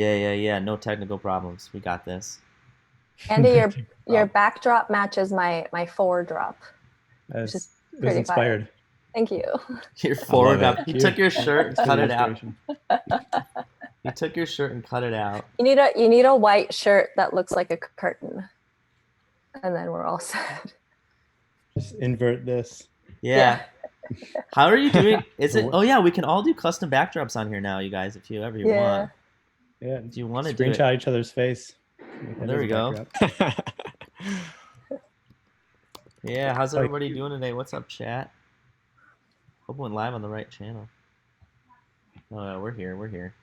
Yeah. No technical problems. We got this. Andy, your backdrop matches my foredrop, which is It was pretty fire. inspired. Thank you. Your I love forward it. up. He took your shirt and Thanks for cut the it out. inspiration. He took your shirt and cut it out. You need a white shirt that looks like a curtain, and then we're all set. Just invert this. Yeah. How are you doing? Is it? What? Oh yeah, we can all do custom backdrops on here now, you guys, if you ever want. Yeah. If you want to do it. Screenshot each other's face. There we go. Yeah, how's everybody doing today? What's up, chat? Hope we went live on the right channel. Oh, yeah, we're here.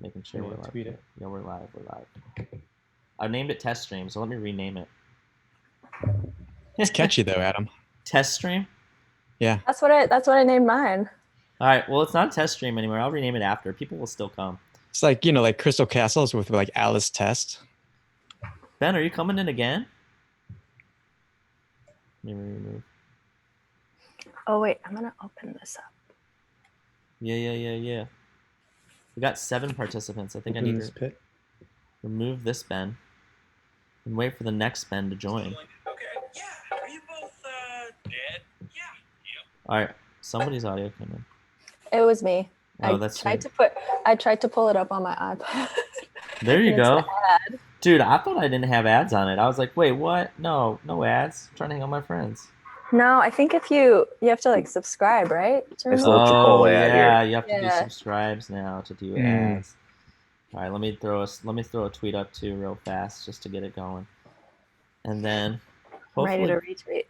Making sure we're live. Yeah, we're live. I named it test stream, so let me rename it. It's catchy though, Adam. Test stream? Yeah. That's what I named mine. All right, well, it's not a test stream anymore. I'll rename it after. People will still come. It's like, like Crystal Castles with like Alice Test. Ben, are you coming in again? Let me remove. Oh wait, I'm gonna open this up. Yeah. We got 7 participants. I think I need to remove this Ben and wait for the next Ben to join. Okay. Yeah. Are you both dead? Yeah. All right. Somebody's audio came in. It was me. Oh, that's I tried to pull it up on my iPad. There you go. Dude, I thought I didn't have ads on it. I was like, wait, what? No ads. I'm trying to hang out with my friends. No, I think if you have to like subscribe, right? Oh yeah, you have to do subscribes now to do ads. All right, let me throw a tweet up too real fast just to get it going, and then ready to retweet.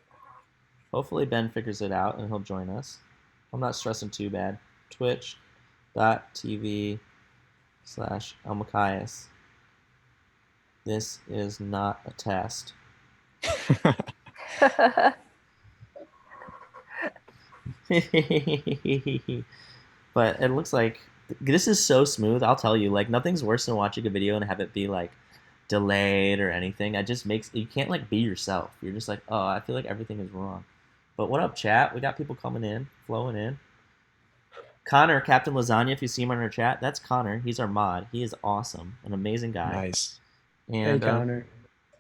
Hopefully Ben figures it out and he'll join us. I'm not stressing too bad. Twitch.tv/Elmachias. This is not a test. But it looks like this is so smooth. I'll tell you, like nothing's worse than watching a video and have it be like delayed or anything. It just makes you can't like be yourself. You're just like, oh, I feel like everything is wrong. But what up, chat? We got people coming in, flowing in. Connor, Captain Lasagna, if you see him on our chat, that's Connor. He's our mod. He is awesome, an amazing guy. Nice. And, hey, Connor.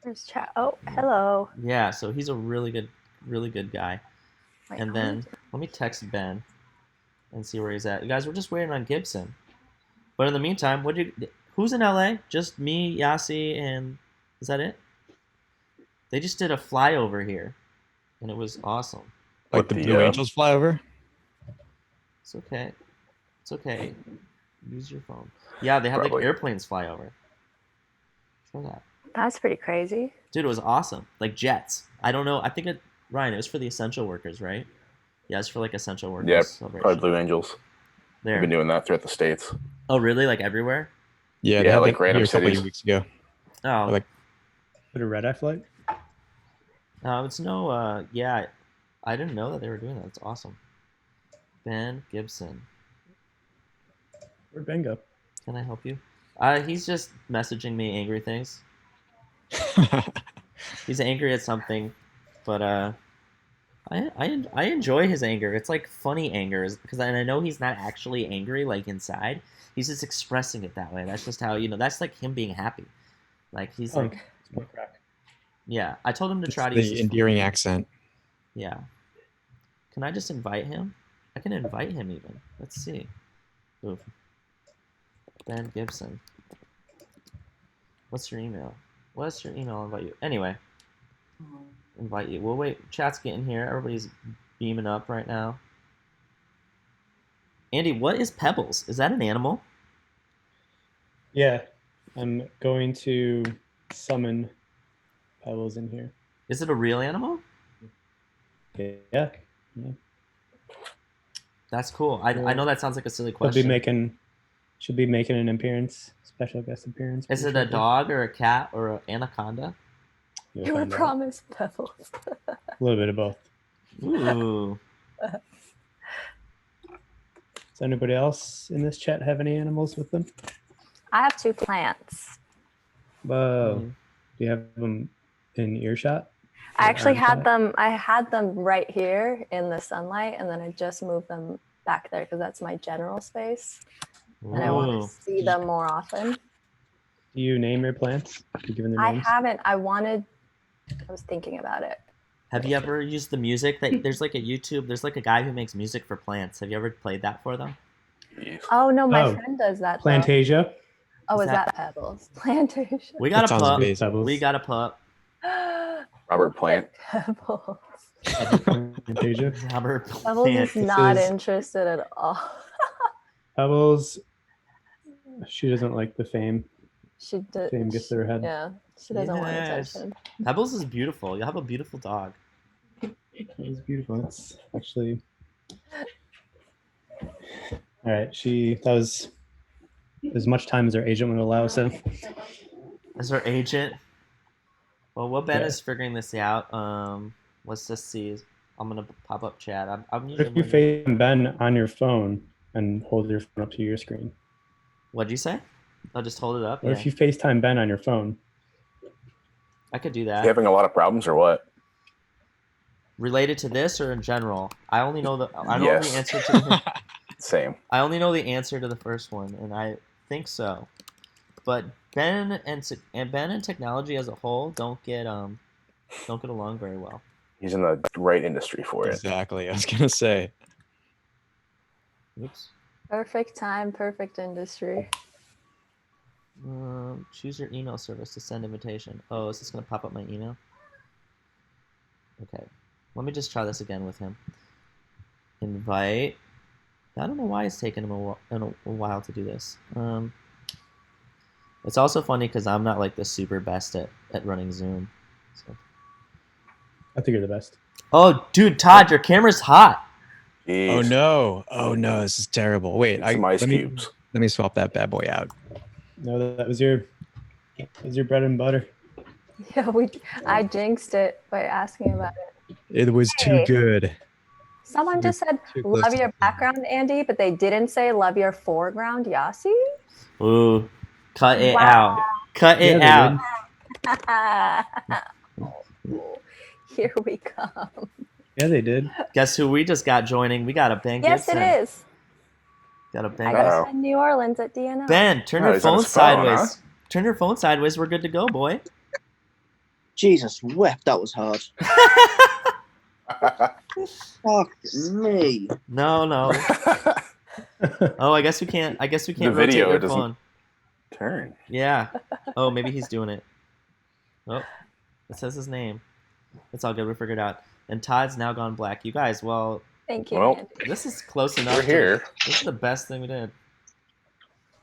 There's chat. Oh, hello. Yeah, so he's a really good guy. And then let me text Ben and see where he's at. You guys, we're just waiting on Gibson. But in the meantime, who's in LA? Just me, Yasi, and is that it? They just did a flyover here, and it was awesome. Like the Blue Angels flyover? It's okay. Use your phone. Yeah, they had like airplanes fly over. Show that. That's pretty crazy. Dude, it was awesome. Like jets. I don't know. I think Ryan, it was for the essential workers, right? Yeah, it's for like essential workers. Yeah, probably Blue Angels. They've been doing that throughout the States. Oh, really? Like everywhere? Yeah, like random cities. A couple of weeks ago. Oh. Like a red-eye flight? It's no, yeah. I didn't know that they were doing that. It's awesome. Ben Gibson. Where'd Ben go? Can I help you? He's just messaging me angry things. He's angry at something, but I enjoy his anger. It's like funny anger, because I know he's not actually angry like inside. He's just expressing it that way. That's just how that's like him being happy. Like he's like, yeah. I told him to try to use the endearing accent. Yeah. Can I just invite him? I can invite him even. Let's see. Oof. Ben Gibson. What's your email? What's your email? I'll invite you. Anyway. Invite you. We'll wait. Chat's getting here. Everybody's beaming up right now. Andy, what is Pebbles? Is that an animal? Yeah. I'm going to summon Pebbles in here. Is it a real animal? Yeah. That's cool. I know that sounds like a silly question. Should be making an appearance, special guest appearance. Is it a dog or a cat or an anaconda? You were promised Pebbles. A little bit of both. Ooh. Does anybody else in this chat have any animals with them? I have 2 plants. Whoa. Do you have them in earshot? I actually had them. I had them right here in the sunlight, and then I just moved them back there because that's my general space. and I want Ooh. to see them more often. Do you name your plants? You given their I names? haven't. I was thinking about it. Have you ever used the music that there's like a YouTube? There's like a guy who makes music for plants. Have you ever played that for them? Jeez. Oh no, my Oh, friend does that. Though. Plantasia. Oh, Is is that- that Pebbles? Plantation. We got That a sounds pup. amazing. Pebbles. We got a pup. Robert Plant. Pebbles. Plantasia. Robert Pebbles Plant. is not is- interested at all. Pebbles. She doesn't like the fame. She did. Fame gets to her head. Yeah, she doesn't want Yes. attention. Pebbles is beautiful. You have a beautiful dog. It's beautiful. It's actually. All right. That was as much time as our agent would allow. So As our agent. Well, while Ben Yeah. is figuring this out, let's just see. I'm gonna pop up chat. I'm if you usually. face Ben on your phone and hold your phone up to your screen, What'd you say? I'll just hold it up. or Yeah, if you FaceTime Ben on your phone, I could do You that. having a lot of problems or what? Related to this or in general? I only know the. I know Yes. the answer to. The, Same. I only know the answer to the first one, and I think so. But Ben and technology as a whole don't get along very well. He's in the right industry for it. Exactly. I was gonna say. Oops. Perfect time, perfect industry. Choose your email service to send invitation. Oh, is this gonna pop up my email? Okay. Let me just try this again with him. Invite. I don't know why it's taking him a while to do this. It's also funny because I'm not like the super best at running Zoom. So. I think you're the best. Oh, dude, Todd, your camera's hot. Jeez. Oh no! Oh no! This is terrible. Wait, Get some ice let cubes. me swap that bad boy out. No, that was your bread and butter. Yeah, I jinxed it by asking about it. It was too Hey. good. Someone just said Too close love to your the camera. background, Andy, but they didn't say love your foreground, Yasi. Ooh, cut it Wow. out. Cut it Yeah, they out. Here we come. Yeah, they did. Guess who we just got joining? We got a Ben Yes, Gibson. it is. Got a I Ben. gotta Uh-oh. spend New Orleans at DNO. Ben, turn Oh, your he's on phone his phone, sideways. Turn your phone sideways. We're good to go, boy. Jesus wept, that was hard. Fuck me. No. Oh, I guess we can't. I guess we can't The rotate video your doesn't- phone. Turn. Yeah. Oh, maybe he's doing it. Oh, it says his name. It's all good. We figured it out. And Todd's now gone black. You guys, well, Thank you, Well, Andy. this is close enough. We're here. This is the best thing we did.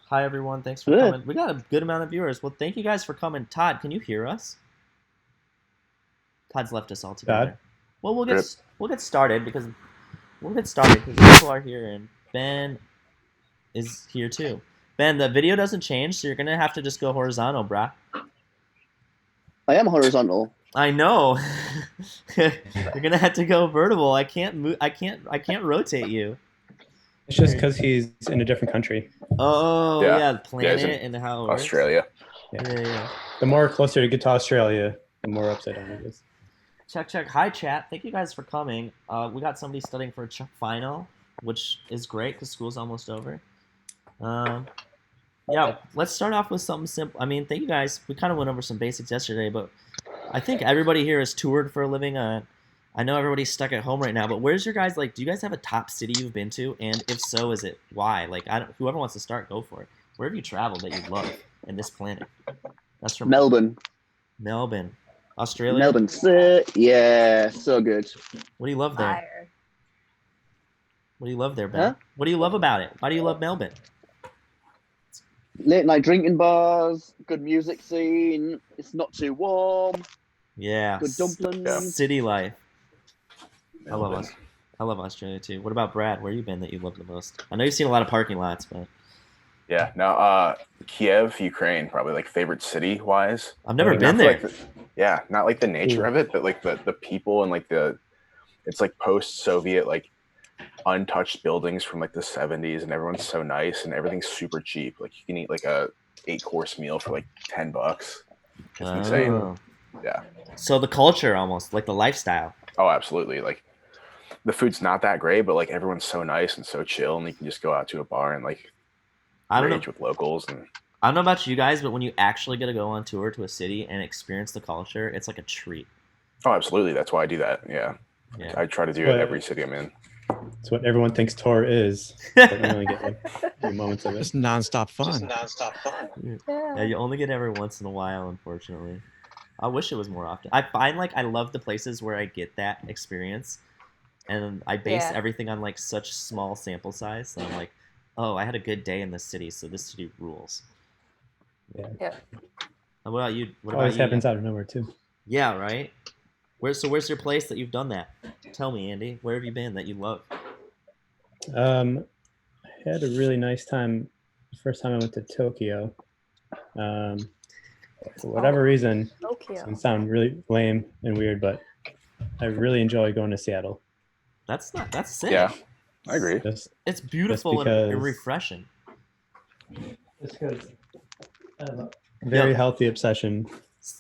Hi, everyone. Thanks for Good. coming. We got a good amount of viewers. Well, thank you guys for coming. Todd, can you hear us? Todd's left us all together. Todd? Well, we'll Rip. get started because people are here and Ben is here too. Ben, the video doesn't change, so you're gonna have to just go horizontal, brah. I am horizontal. I know. You're gonna have to go vertical. I can't move. I can't rotate you. It's just because he's in a different country. Oh Yeah. yeah, the planet in and how it works. Australia. Yeah. The more closer you get to Australia, the more upside down it is. Check. Hi, chat. Thank you guys for coming. We got somebody studying for a final, which is great because school's almost over. Yeah, let's start off with something simple. I mean, thank you guys. We kind of went over some basics yesterday, but I think everybody here is toured for a living. I know everybody's stuck at home right now, but where's your guys? Like, do you guys have a top city you've been to? And if so, is it why? Like, whoever wants to start, go for it. Where have you traveled that you love in this planet? That's from Melbourne. Australia. Melbourne. Yeah, so good. What do you love there? Fire. What do you love there, Ben? Huh? What do you love about it? Why do you love Melbourne? Late night drinking bars, good music scene. It's not too warm. Yeah. Good dumplings. City life. I love us. I love Australia too. What about Brad? Where you been that you love the most? I know you've seen a lot of parking lots, but Yeah. Now, Kiev, Ukraine, probably like favorite city wise. I've never Like, been not there. for, like, yeah, not like the nature of it, but like the people and like it's like post-Soviet, like untouched buildings from like the 70s, and everyone's so nice and everything's super cheap. Like you can eat like a 8-course meal for like $10. It's insane. Oh. Yeah. So the culture almost, like the lifestyle. Oh, absolutely. Like the food's not that great, but like everyone's so nice and so chill, and you can just go out to a bar and like I don't know. rage with locals. And I don't know about you guys, but when you actually get to go on tour to a city and experience the culture, it's like a treat. oh, absolutely, that's why I do that. Yeah, Yeah. I try to do it But- every city I'm in. It's what everyone thinks tour is, but you only get like a few moments of it. Just nonstop fun. Yeah, you only get every once in a while, unfortunately. I wish it was more often. I find like I love the places where I get that experience, and I base Yeah. everything on like such small sample size. So I'm like, oh, I had a good day in this city, so this city rules. Yeah. Yeah. And what about you? What about Always you? happens out of nowhere too. Yeah, right. Where's your place that you've done that? Tell me, Andy. Where have you been that you love? I had a really nice time the first time I went to Tokyo. For whatever reason, it's Tokyo. gonna sound really lame and weird, but I really enjoy going to Seattle. That's sick. Yeah, I agree. Just It's beautiful and because- refreshing. because very healthy obsession.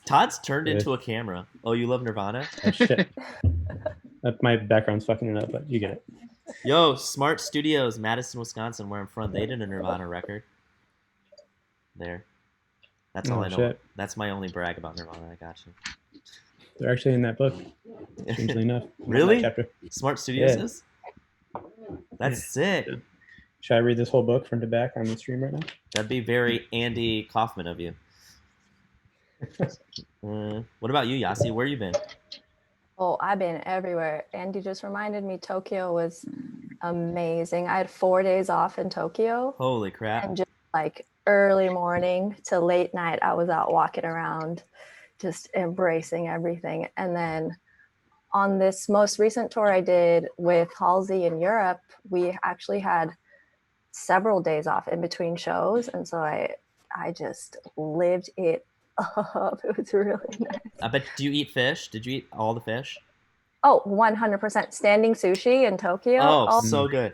Todd's turned Yeah. into a camera. Oh, you love Nirvana? Oh, shit. My background's fucking it up, but you get it. Yo, Smart Studios, Madison, Wisconsin, where I'm from. They did a Nirvana record. There. That's all Oh, I know. shit. That's my only brag about Nirvana. I got They're actually in that book, you. strangely enough. Really? That chapter. Smart Studios Yeah. is? That's sick. Should I read this whole book front to back on the stream right now? That'd be very Andy Kaufman of you. What about you, Yasi? Where you been? Oh, I've been everywhere. Andy just reminded me Tokyo was amazing. I had 4 days off in Tokyo, Holy crap. and just like early morning to late night, I was out walking around, just embracing everything. And then on this most recent tour I did with Halsey in Europe, we actually had several days off in between shows. And so I just lived it up. It was really nice. I bet. Do you eat fish? Did you eat all the fish? Oh, 100%. Standing sushi in Tokyo. Oh, so good.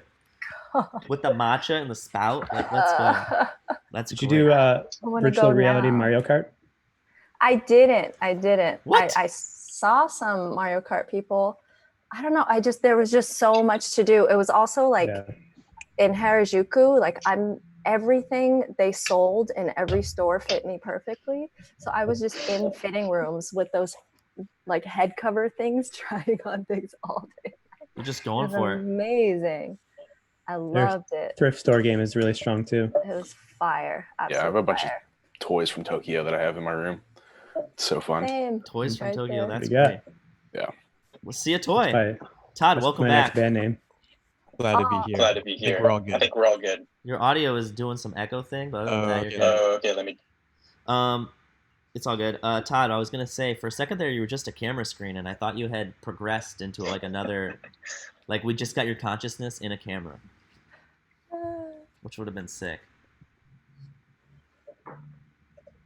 With the matcha and the spout. Like, let's go. That's Did you great. do I wanna virtual go reality now. Mario Kart? I didn't. What? I saw some Mario Kart people. I don't know. There was just so much to do. It was also like Yeah. in Harajuku, like everything they sold in every store fit me perfectly. So I was just in fitting rooms with those like head cover things, trying on things all day. You're just It going was for it. amazing. I loved it. Thrift store game is really strong too. It was fire. Yeah, I have a Absolute bunch of fire. toys from Tokyo that I have in my room. It's so fun. Same. Toys from Right Tokyo. there. That's What do you great. got? Yeah. Let's see a toy. Hi, Todd, what's welcome my back. next band name? Glad to be here. Glad to be I here. think we're all good. I think we're all good. Your audio is doing some echo thing, but other than that, okay. you're good. Okay, let me. It's all good. Todd, I was gonna say for a second there you were just a camera screen, and I thought you had progressed into like another, like we just got your consciousness in a camera, which would have been sick.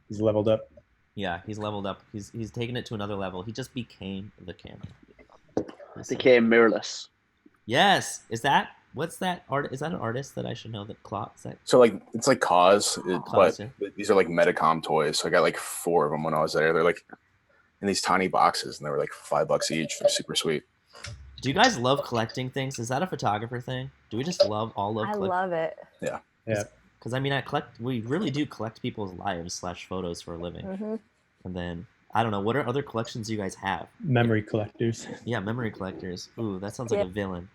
He's leveled up. Yeah, he's leveled up. He's taken it to another level. He just became the camera. Became mirrorless. Yes. What's that art? Is that an artist that I should know? That Clock? Is that So like it's like Cause, Cause, but these are like Medicom toys. So I got like 4 of them when I was there. They're like in these tiny boxes, and they were like $5 each. They're super sweet. Do you guys love collecting things? Is that a photographer thing? Do we just love I collecting? love it. Yeah. Because I mean, we really do collect people's lives / photos for a living. Hmm. And then I don't know, what are other collections you guys have? Memory collectors. Yeah, memory collectors. Ooh, that sounds like Yeah. a villain.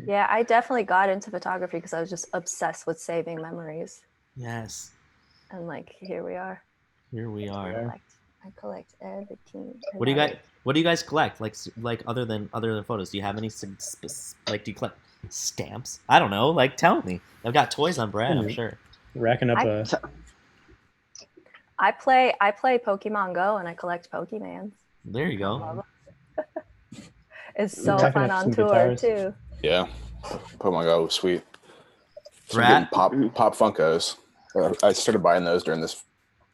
Yeah, I definitely got into photography because I was just obsessed with saving memories. Yes, And like, here we are. here we are. I collect everything. I What do you love guys? What do you guys collect? Like other than photos, do you have any like? Do you collect stamps? I don't know. Like, tell me. I've got toys on Brad. I'm sure. Racking up I- a I play Pokemon Go and I collect Pokemans. There you go. Love 'em. It's so Racking fun up on some tour guitars. too. Yeah. Pokemon Go was sweet. So I'm Brad? getting pop Funkos. I started buying those during this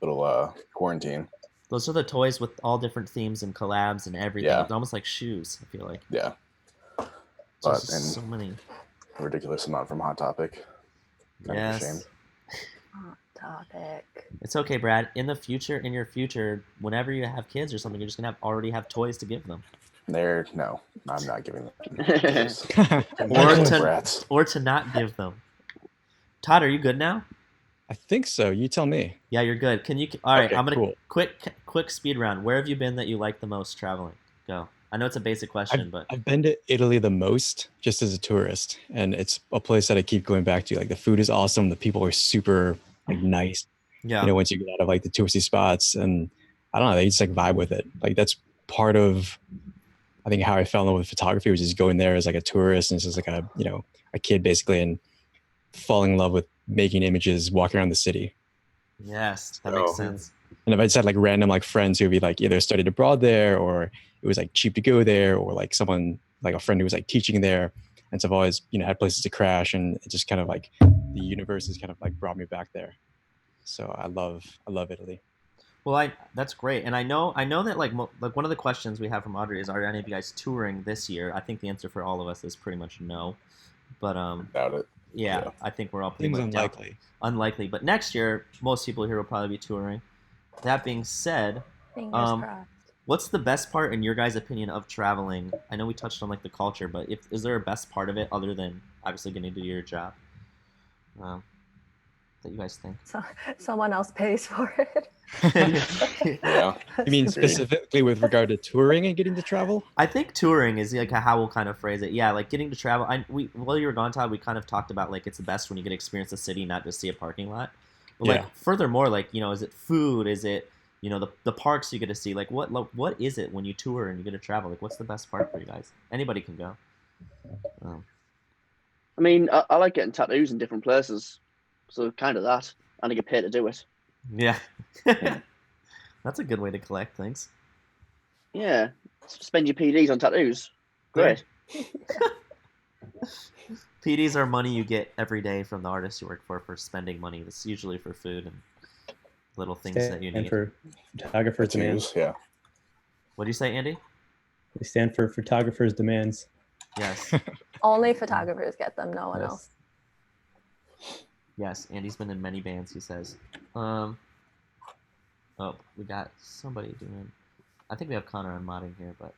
little quarantine. Those are the toys with all different themes and collabs and everything. Yeah. It's almost like shoes. I feel like. Yeah. So But it's and so many. a ridiculous amount from Hot Topic. Kind of ashamed. Yes. Hot topic. It's okay, Brad. In your future, whenever you have kids or something, you're just gonna already have toys to give them, No, I'm not giving them. Or Those to- brats. or to not give them. Todd, are you good now? I think so. You tell me. Yeah, you're good. Can you? All right, Okay, I'm gonna cool. quick speed round. Where have you been that you like the most traveling? Go. I know it's a basic question, but I've been to Italy the most just as a tourist, and it's a place that I keep going back to. Like the food is awesome, the people are super like nice. yeah, Once you get out of like the touristy spots, and I don't know, they just like vibe with it. Like that's part of I think how I fell in love with photography was just going there as like a tourist and just like a kid basically, and falling in love with making images, walking around the city. yes, that makes So, sense. and if I just had like random like friends who'd be like either studied abroad there, or it was like cheap to go there, or like someone like a friend who was like teaching there, and so I've always had places to crash, and it just kind of like the universe has kind of like brought me back there. So I love Italy. Well, that's great, and I know that like one of the questions we have from Audrey is, are any of you guys touring this year? I think the answer for all of us is pretty much no, but Doubt it. yeah, Yeah. I think we're all pretty Seems much down. unlikely. But next year, most people here will probably be touring. That being said, Fingers crossed. what's the best part in your guys' opinion of traveling? I know we touched on like the culture, but is there a best part of it other than obviously getting to do your job? That you guys think? So someone else pays for it. Yeah. You mean Agreed. specifically with regard to touring and getting to travel? I think touring is like how we'll kind of phrase it. Yeah, like getting to travel. While you were gone, Todd, we kind of talked about like it's the best when you get to experience a city, not just see a parking lot. But like furthermore, like is it food? Is it the parks you get to see? Like what is it when you tour and you get to travel? Like what's the best part for you guys? Anybody can go. I mean, I like getting tattoos in different places, so kind of that, and I get paid to do it. Yeah, that's a good way to collect things. Yeah, spend your PDs on tattoos. Great. PDs are money you get every day from the artist you work for spending money. It's usually for food and little things that you need. And for photographers' demands. Yeah. What do you say, Andy? They stand for photographers' demands. Yes. Only photographers get them, no one else. Yes, Andy's been in many bands, he says. Oh, we got somebody doing... I think we have Connor on modding here, but...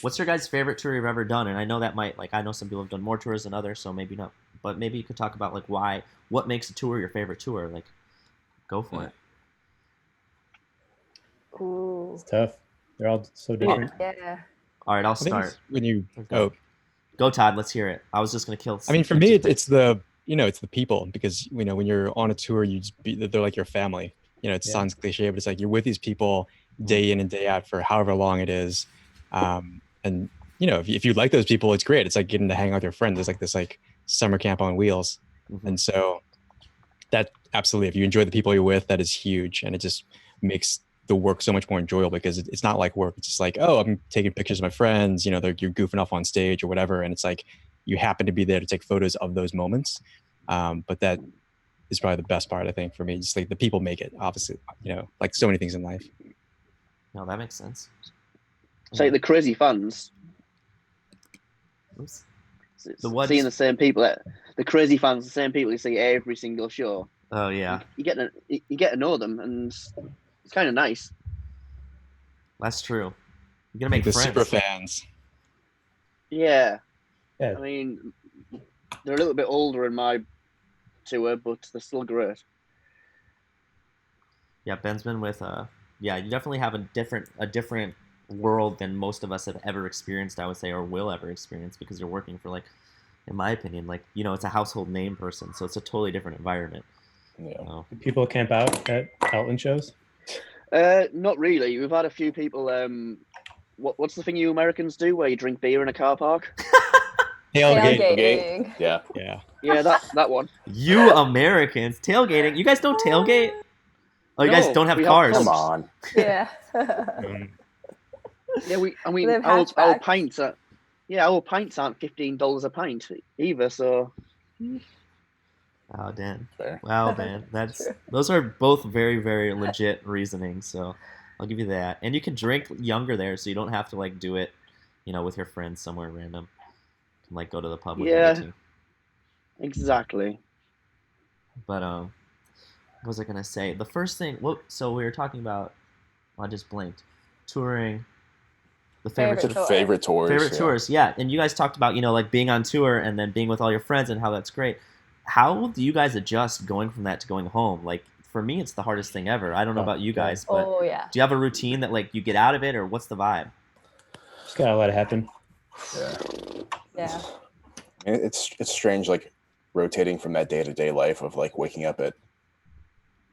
what's your guys' favorite tour you've ever done? And I know that might... I know some people have done more tours than others, so maybe not. But maybe you could talk about, what makes a tour your favorite tour? Go for it. Ooh. It's tough. They're all so different. Yeah. All right, I'll I think start. it's when you Go, Todd. Let's hear it. I was just going to kill... I mean, for me, it's the people, because when you're on a tour, they're like your family. It sounds cliche, but it's like you're with these people day in and day out for however long it is. And if you like those people, it's great. It's like getting to hang out with your friends. It's like this summer camp on wheels. Mm-hmm. And so that absolutely, if you enjoy the people you're with, that is huge, and it just makes the work so much more enjoyable, because it's not like work. It's just like, oh, I'm taking pictures of my friends, you're goofing off on stage or whatever, and it's like you happen to be there to take photos of those moments. But that is probably the best part, I think, for me. Just like the people make it, obviously, like so many things in life. No, that makes sense. Say the crazy fans. Oops. Seeing the same people, the crazy fans, the same people you see every single show. Oh yeah. You get to know them, and it's kind of nice. That's true. You're gonna make the friends. super fans. Yeah. Yeah. I mean, they're a little bit older in my tour, but they're still great. Yeah, Ben's been with you definitely have a different world than most of us have ever experienced, I would say, or will ever experience, because you're working for in my opinion, it's a household name person, so it's a totally different environment. Yeah. Do people camp out at outland shows? Not really. We've had a few people. What's the thing you Americans do where you drink beer in a car park? Tailgating. Yeah. Yeah, that one. You Americans tailgating? You guys don't tailgate? Oh, you guys No, don't have we have cars? Come on. Yeah. Yeah, They have our hatchbacks. pints are. Yeah, our pints aren't $15 a pint either. So. Oh, Dan. Fair. Wow, Dan. True. Those are both very, very legit reasoning, so I'll give you that. And you can drink younger there, so you don't have to do it, with your friends somewhere random. You can go to the pub with your team. Exactly. But what was I gonna say? The first thing. So we were talking about. I just blinked. Touring. The Favorite tour. Favorite tours. tours, yeah. And you guys talked about being on tour and then being with all your friends and how that's great. how do you guys adjust going from that to going home? Like for me, it's the hardest thing ever. I don't know Oh, about you God. guys, but Oh yeah. do you have a routine that like you get out of it, or what's the vibe? Just gotta let it happen. Yeah. Yeah. It's strange, like rotating from that day-to-day life of like waking up at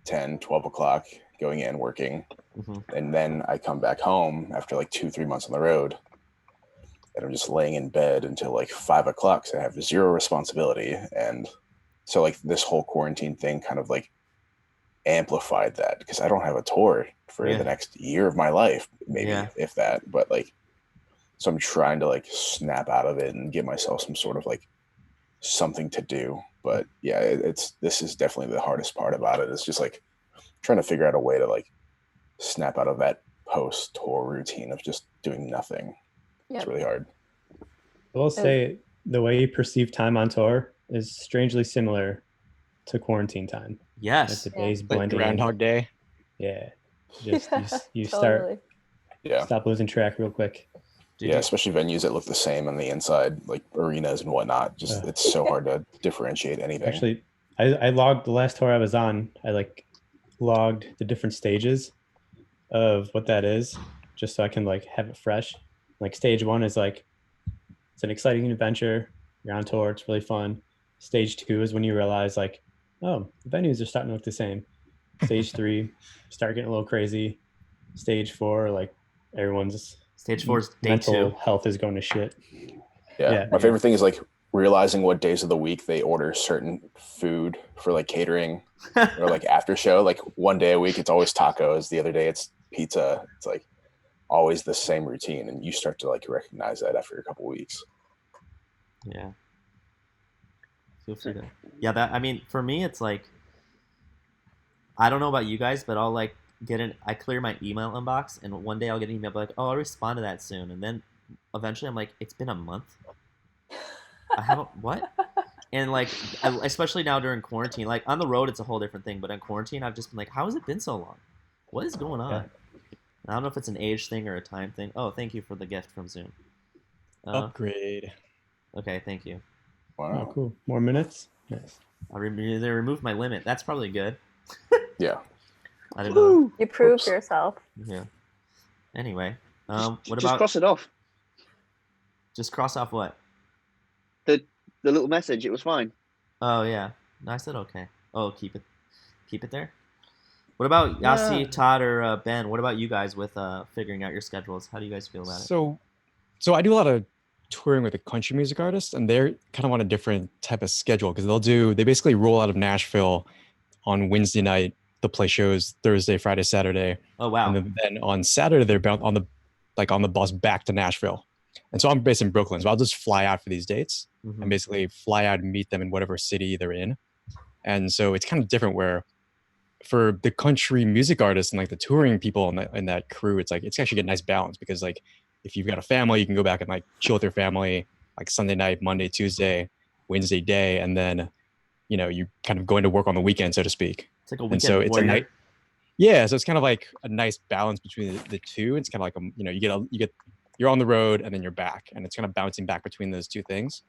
10, 12 o'clock, going in, working, Hmm. and then I come back home after like 2, 3 months on the road, and I'm just laying in bed until like 5 o'clock. So I have zero responsibility, and so like this whole quarantine thing kind of like amplified that because I don't have a tour for the Yeah. next year of my life, maybe Yeah. if that. But like, so I'm trying to like snap out of it and give myself some sort of like something to do. But yeah, this is definitely the hardest part about it. It's just like trying to figure out a way to like snap out of that post tour routine of just doing nothing. Yep. It's really hard. I will say the way you perceive time on tour is strangely similar to quarantine time. Like Yes. the Yeah. days Like blending in. Groundhog Day. Yeah. Just you Totally. Yeah. stop losing track real quick. Did Yeah, you- especially venues that look the same on the inside, like arenas and whatnot. Just it's so hard to differentiate anything. Actually, I logged the last tour I was on. I like logged the different stages of what that is, just so I can like have it fresh. Like stage 1 is like it's an exciting adventure. You're on tour. It's really fun. Stage 2 is when you realize like, oh, the venues are starting to look the same. Stage 3, start getting a little crazy. Stage 4, like everyone's Stage 4 is day mental 2. health is going to shit. Yeah. Yeah. My favorite thing is like realizing what days of the week they order certain food for like catering or like after show. Like one day a week it's always tacos, the other day it's pizza. It's like always the same routine, and you start to like recognize that after a couple weeks. Yeah. Feel free to. Yeah, that I mean, for me, it's like I don't know about you guys, but I'll like I clear my email inbox, and one day I'll get an email like, oh, I'll respond to that soon, and then eventually I'm like, it's been a month. I haven't what? And like, especially now during quarantine, like on the road, it's a whole different thing. But in quarantine, I've just been like, how has it been so long? What is going on? Yeah. I don't know if it's an age thing or a time thing. Oh, thank you for the gift from Zoom. Upgrade. Okay, thank you. Wow. Oh, cool. More minutes. Nice. They removed my limit. That's probably good. Yeah. I didn't know. You proved Whoops. yourself. Yeah. Anyway, what Just about cross it off. just cross off what? The little message. It was fine. Oh yeah. No, I said okay. Oh, keep it there. What about Yasi, Yeah. Todd, or Ben? What about you guys with figuring out your schedules? How do you guys feel about it? So I do a lot of touring with a country music artist, and they're kind of on a different type of schedule because they basically roll out of Nashville on Wednesday night. They'll play shows Thursday, Friday, Saturday, Oh wow. and then on Saturday they're bound on the bus back to Nashville. And so I'm based in Brooklyn, so I'll just fly out for these dates Mhm. and basically fly out and meet them in whatever city they're in. And so it's kind of different where for the country music artists and like the touring people in that crew, it's actually a nice balance because like if you've got a family, you can go back and like chill with your family like Sunday night, Monday, Tuesday, Wednesday day, and then you kind of go into work on the weekend, so to speak. It's like a And weekend so it's a warrior. night. Yeah, so it's kind of like a nice balance between the two. It's kind of like you're on the road and then you're back, and it's kind of bouncing back between those two things.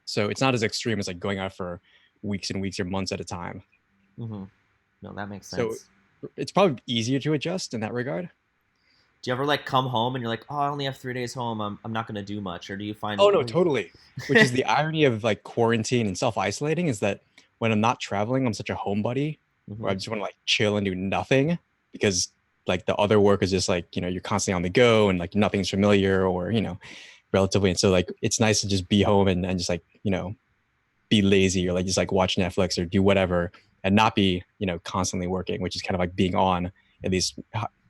So it's not as extreme as like going out for weeks and weeks or months at a time. Mm-hmm. No, that makes So sense. it's probably easier to adjust in that regard. Do you ever like come home and you're like, oh, I only have 3 days home. I'm not gonna do much, or do you find? Oh no, totally. Which is the irony of like quarantine and self-isolating is that when I'm not traveling, I'm such a homebody where I Mhm. just want to like chill and do nothing because like the other work is just like, you're constantly on the go and like nothing's familiar or, relatively. And so like it's nice to just be home and just like, be lazy or like just like watch Netflix or do whatever and not be, constantly working, which is kind of like being on at least,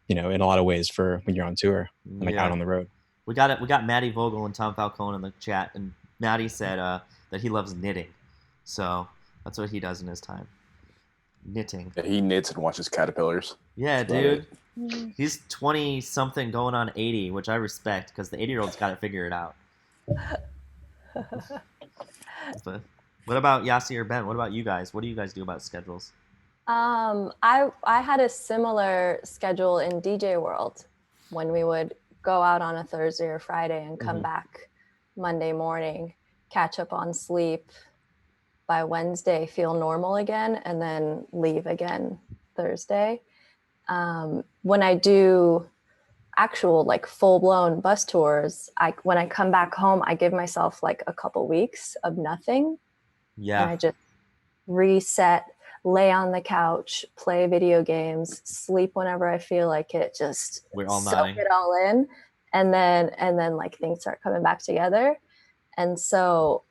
in a lot of ways for when you're on tour and like out on the road. We got Maddie Vogel and Tom Falcone in the chat, and Maddie said that he loves knitting, so that's what he does in his time. Knitting. Yeah, he knits and watches caterpillars. Yeah, That's about dude. it. He's 20 something going on 80, which I respect because the 80-year-old's got to figure it out. But what about Yasi or Ben? What about you guys? What do you guys do about schedules? I had a similar schedule in DJ world when we would go out on a Thursday or Friday and come Mhm. back Monday morning, catch up on sleep by Wednesday feel normal again and then leave again Thursday. When I do actual like full-blown bus tours, when I come back home, I give myself like a couple weeks of nothing. Yeah. And I just reset, lay on the couch, play video games, sleep whenever I feel like it, just We're all soak nodding. it all in. And then like things start coming back together. And so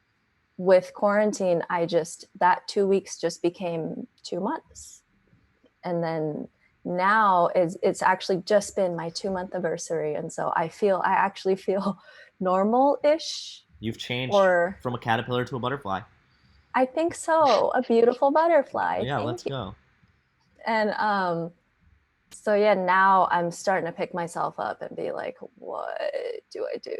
with quarantine, that 2 weeks just became 2 months. And then now it's actually just been my 2-month anniversary. And so I actually feel normal-ish. You've changed Or from a caterpillar to a butterfly. I think so. A beautiful butterfly. Yeah, Thank let's you. go. And so yeah, now I'm starting to pick myself up and be like, what do I do?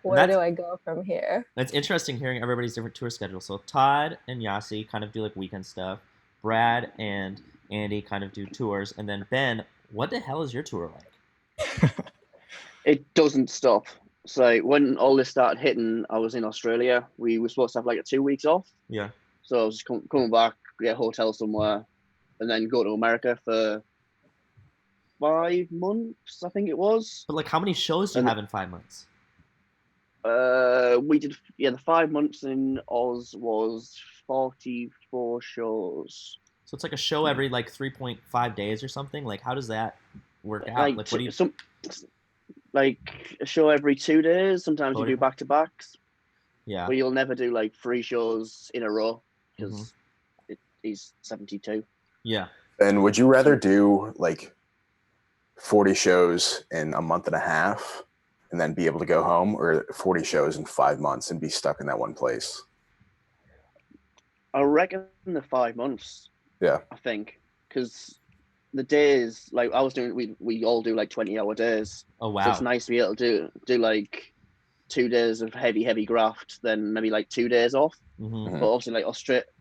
Where do I go from here? It's interesting hearing everybody's different tour schedules. So Todd and Yasi kind of do like weekend stuff. Brad and Andy kind of do tours. And then Ben, what the hell is your tour like? It doesn't stop. So when all this started hitting, I was in Australia. We were supposed to have like 2 weeks off. Yeah. So I was just coming back, get a hotel somewhere, and then go to America for 5 months, I think it was. But like, how many shows do you have in 5 months? We did, the 5 months in Oz was 44 shows. So it's like a show every like 3.5 days or something. Like, how does that work out? Like, Like, what do you? Like a show every 2 days. Sometimes you do back to backs. Yeah. But you'll never do like 3 shows in a row because it is 72. Yeah. And would you rather do like 40 shows in a month and a half and then be able to go home, or 40 shows in 5 months and be stuck in that one place? I reckon the 5 months. Yeah. I think because the days, like I was doing, we all do like 20-hour days. Oh wow. So it's nice to be able to do like 2 days of heavy graft, then maybe like 2 days off. Mm-hmm. But obviously, like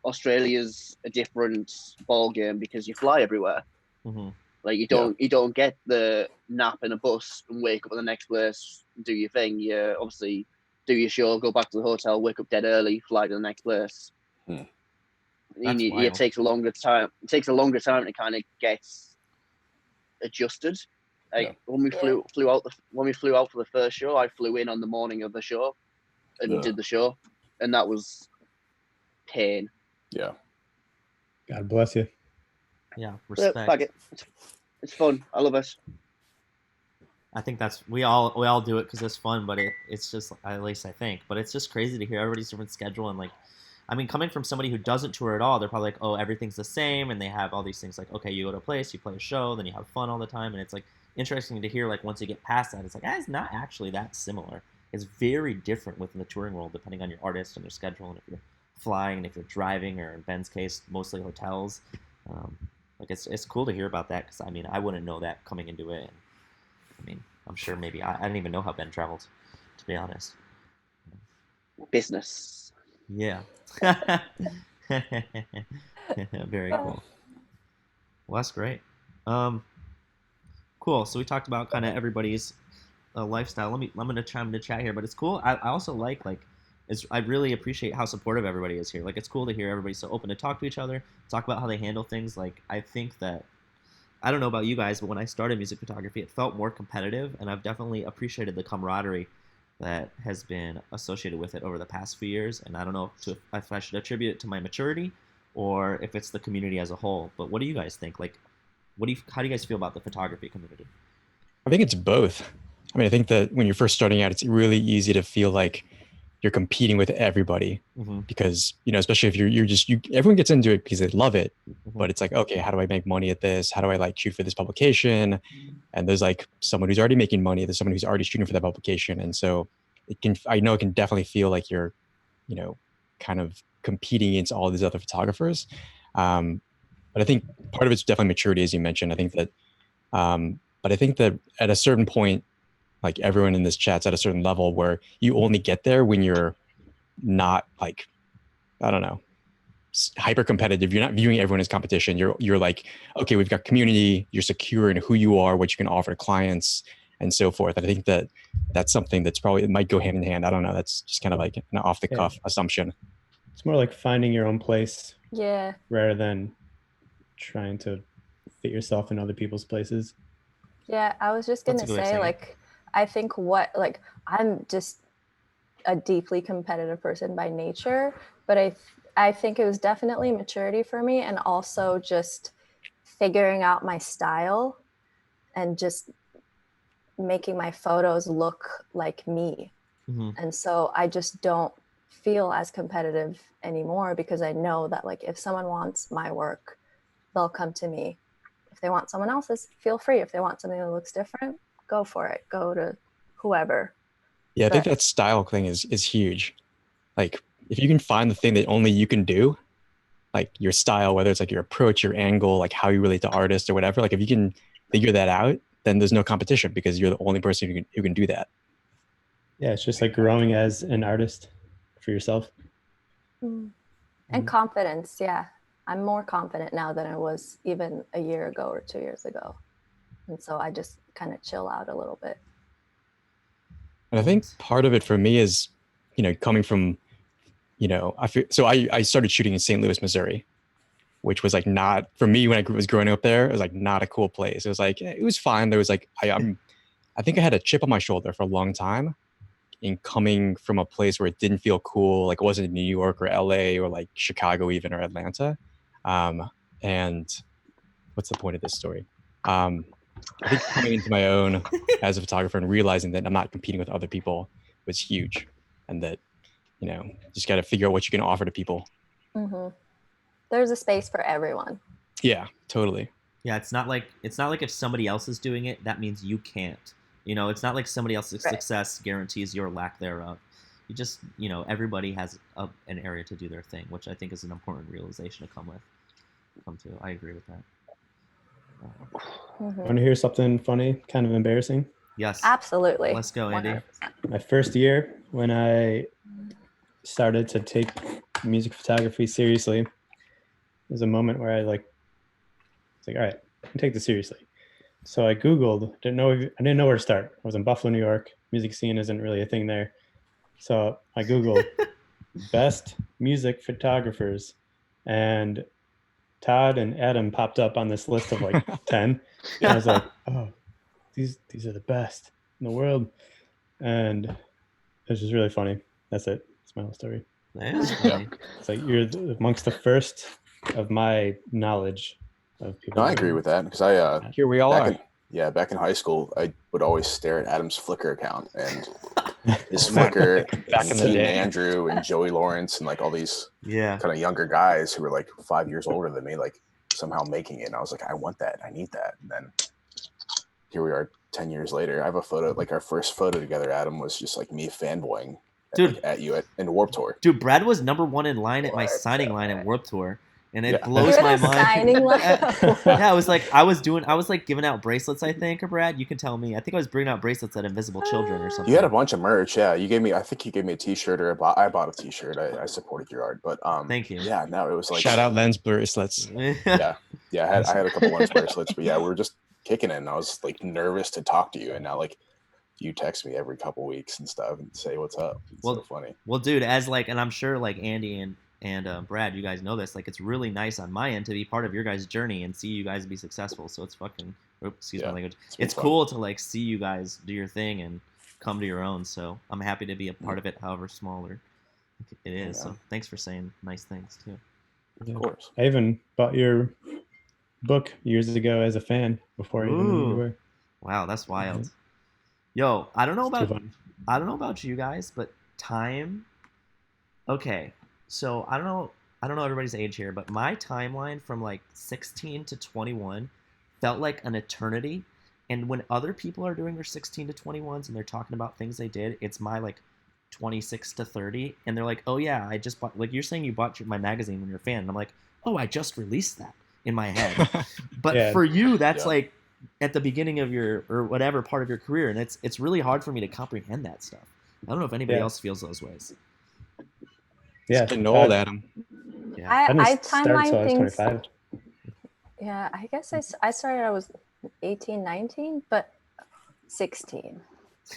Australia's a different ball game because you fly everywhere. Mm-hmm. Like you don't get the nap in a bus and wake up at the next place, and do your thing. You obviously do your show, go back to the hotel, wake up dead early, fly to the next place. It takes a longer time. It takes a longer time to kind of get adjusted. Like when we flew out for the first show, I flew in on the morning of the show and did the show, and that was pain. Yeah. God bless you. Yeah, respect. It's fun. I love it. I think we all do it because it's fun, but it's just, at least I think, but it's just crazy to hear everybody's different schedule. And like, I mean, coming from somebody who doesn't tour at all, they're probably like, oh, everything's the same, and they have all these things like, okay, you go to a place, you play a show, then you have fun all the time, and it's like interesting to hear, like, once you get past that, it's like, it's not actually that similar. It's very different within the touring world depending on your artist and their schedule, and if you're flying, and if you're driving, or in Ben's case, mostly hotels. Like, it's cool to hear about that, because I mean, I wouldn't know that coming into it. And, I mean, I'm sure maybe I didn't even know how Ben traveled, to be honest. Business. Yeah. Very cool. Well, that's great. Cool. So we talked about kind of everybody's lifestyle. I'm gonna chime into chat here, but it's cool. I also like I really appreciate how supportive everybody is here. Like, it's cool to hear everybody so open to talk to each other, talk about how they handle things. Like, I think that, I don't know about you guys, but when I started music photography, it felt more competitive, and I've definitely appreciated the camaraderie that has been associated with it over the past few years. And I don't know if I should attribute it to my maturity or if it's the community as a whole. But what do you guys think? Like, how do you guys feel about the photography community? I think it's both. I mean, I think that when you're first starting out, it's really easy to feel like you're competing with everybody, because, especially if everyone gets into it because they love it, but it's like, okay, how do I make money at this? How do I like shoot for this publication? And there's like someone who's already making money. There's someone who's already shooting for that publication. And so I know it can definitely feel like you're, kind of competing against all these other photographers. But I think part of it's definitely maturity, as you mentioned. I think that, but I think that at a certain point, like everyone in this chat's at a certain level where you only get there when you're not like, I don't know, hyper competitive. You're not viewing everyone as competition. You're like, okay, we've got community. You're secure in who you are, what you can offer to clients, and so forth. And I think that that's something that's probably, it might go hand in hand. I don't know. That's just kind of like an off the cuff assumption. It's more like finding your own place Yeah. rather than trying to fit yourself in other people's places. Yeah, I was just That's gonna a good way of say, saying it. like, I think I'm just a deeply competitive person by nature, but I think it was definitely maturity for me, and also just figuring out my style and just making my photos look like me. Hmm. And so I just don't feel as competitive anymore, because I know that, like, if someone wants my work, they'll come to me. If they want someone else's, feel free. If they want something that looks different, go for it. Go to whoever. Yeah, I think But that style thing is huge. Like if you can find the thing that only you can do, like your style, whether it's like your approach, your angle, like how you relate to artists or whatever, like if you can figure that out, then there's no competition because you're the only person who can do that. Yeah, it's just like growing as an artist for yourself. and confidence, yeah. I'm more confident now than I was even a year ago or 2 years ago. And so I just kind of chill out a little bit. And I think part of it for me is, coming from, I started shooting in St. Louis, Missouri, which was like not for me when I was growing up there. It was like not a cool place. It was like it was fine. There was like I think I had a chip on my shoulder for a long time in coming from a place where it didn't feel cool, like it wasn't in New York or LA or like Chicago even or Atlanta. And what's the point of this story? I think coming into my own as a photographer and realizing that I'm not competing with other people was huge, and that just got to figure out what you can offer to people. Mm-hmm. There's a space for everyone. Yeah, totally. Yeah, it's not like if somebody else is doing it, that means you can't. It's not like somebody else's success guarantees your lack thereof. You just, everybody has an area to do their thing, which I think is an important realization to come to. I agree with that. Want to hear something funny, kind of embarrassing? Yes. Absolutely. Let's go, Andy. 100%. My first year when I started to take music photography seriously, there's a moment where I was like, all right, I can take this seriously. So I Googled, I didn't know where to start. I was in Buffalo, New York. Music scene isn't really a thing there. So I Googled best music photographers, and Todd and Adam popped up on this list of like 10. And I was like, oh, these are the best in the world. And it was just really funny. That's it. That's my whole story. That is funny. It's like you're amongst the first of my knowledge of people. No, I agree with that because I Here we all are. back in high school, I would always stare at Adam's Flickr account and his Flickr Back and in the Keaton day. Andrew and Joey Lawrence and like all these kind of younger guys who were like 5 years older than me, like somehow making it. And I was like, I want that. I need that. And then here we are 10 years later. I have a photo, like our first photo together, Adam, was just like me fanboying at you in Warped Tour. Dude, Brad was #1 in line at my signing line at Warped Tour. And it blows You're my the mind. signing line. Yeah, I was like giving out bracelets, I think, or Brad, you can tell me. I think I was bringing out bracelets at Invisible Children or something. You had a bunch of merch, yeah. I think you gave me a t-shirt I bought a t-shirt. I supported your art, but thank you. Yeah, no, it was like shout out lens bracelets. yeah. I had a couple lens bracelets, but yeah, we were just kicking it and I was like nervous to talk to you, and now like you text me every couple weeks and stuff and say what's up. It's so funny. Well, dude, and I'm sure like Andy and Brad, you guys know this. Like, it's really nice on my end to be part of your guys' journey and see you guys be successful. So it's fucking, excuse my language. It's cool to like see you guys do your thing and come to your own. So I'm happy to be a part of it, however small it is. Yeah. So thanks for saying nice things too. Yeah. Of course. I even bought your book years ago as a fan before I even knew you were. Wow, that's wild. Yo, I don't know about you guys, but time. Okay. So I don't know everybody's age here, but my timeline from like 16 to 21 felt like an eternity. And when other people are doing their 16 to 21s and they're talking about things they did, it's my like 26 to 30. And they're like, oh yeah, I just bought, like you're saying you bought my magazine when you're a fan. And I'm like, oh, I just released that in my head. But for you, that's like at the beginning of your, or whatever part of your career. And it's really hard for me to comprehend that stuff. I don't know if anybody else feels those ways. Yeah, getting old, Adam. Yeah. I timeline things. 25. Yeah, I guess I started. I was 18, 19, but 16.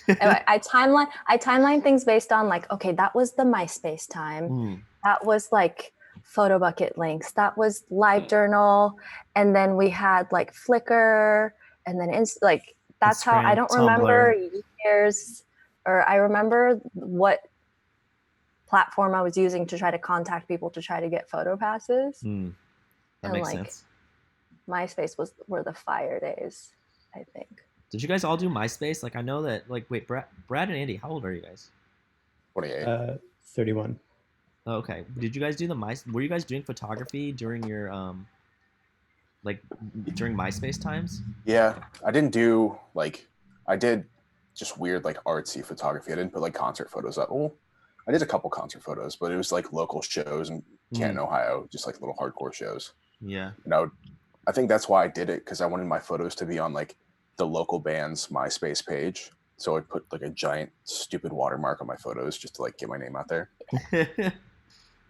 Anyway, I timeline things based on like, okay, that was the MySpace time. That was like photo bucket links. That was LiveJournal, and then we had like Flickr, and then like that's how I Instagram, don't remember Tumblr. years, or I remember what platform I was using to try to contact people to try to get photo passes. That And, makes like, sense. MySpace were the fire days, I think. Did you guys all do MySpace? Like I know that. Like wait, Brad and Andy, how old are you guys? 28. 31. Oh, okay. Did you guys do Were you guys doing photography during your like during MySpace times? Yeah, I didn't do like I did just weird like artsy photography. I didn't put like concert photos up. Well, I did a couple concert photos, but it was like local shows in Canton, Ohio, just like little hardcore shows. Yeah. I think that's why I did it, because I wanted my photos to be on like the local band's MySpace page. So I put like a giant stupid watermark on my photos just to like get my name out there. Yeah,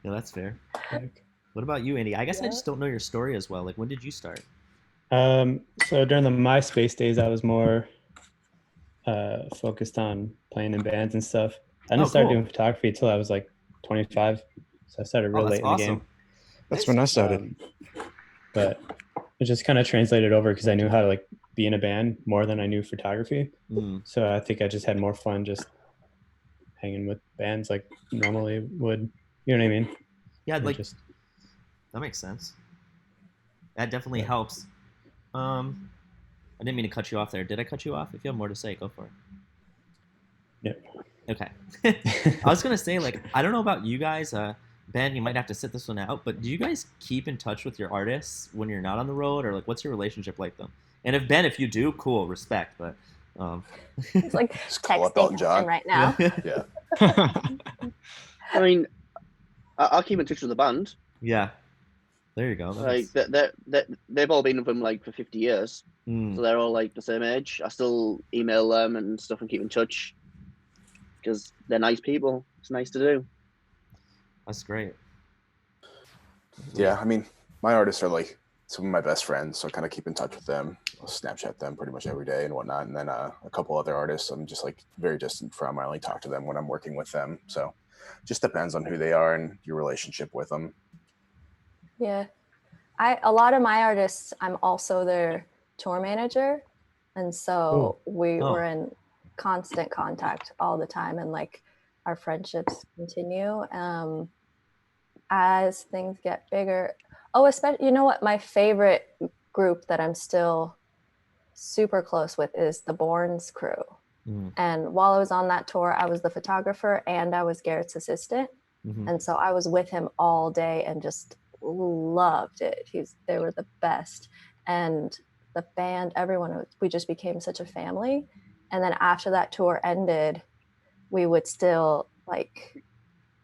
that's fair. What about you, Andy? I guess I just don't know your story as well. Like, when did you start? So during the MySpace days, I was more focused on playing in bands and stuff. I didn't start doing photography until I was like 25. So I started real late in the game. That's when I started. But it just kind of translated over because I knew how to like be in a band more than I knew photography. So I think I just had more fun just hanging with bands like normally would. You know what I mean? Yeah, like that makes sense. That definitely helps. I didn't mean to cut you off there. Did I cut you off? If you have more to say, go for it. Yeah. Okay. I was gonna say, like, I don't know about you guys. Ben, you might have to sit this one out, but do you guys keep in touch with your artists when you're not on the road, or like, what's your relationship like them? And if Ben, if you do, cool, respect. But it's like texting John right now. Yeah. I mean, I'll keep in touch with the band. Yeah. There you go. Like they've all been with them like for 50 years, so they're all like the same age. I still email them and stuff and keep in touch because they're nice people. It's nice to do. That's great. Yeah, I mean, my artists are like some of my best friends, so I kind of keep in touch with them. I'll Snapchat them pretty much every day and whatnot. And then a couple other artists I'm just like very distant from. I only talk to them when I'm working with them. So just depends on who they are and your relationship with them. Yeah. A lot of my artists, I'm also their tour manager. And so we were in constant contact all the time, and like our friendships continue as things get bigger. Especially, you know what? My favorite group that I'm still super close with is the Bournes crew. And while I was on that tour, I was the photographer and I was Garrett's assistant. And so I was with him all day and just loved it. They were the best. And the band, everyone, we just became such a family. And then after that tour ended, we would still like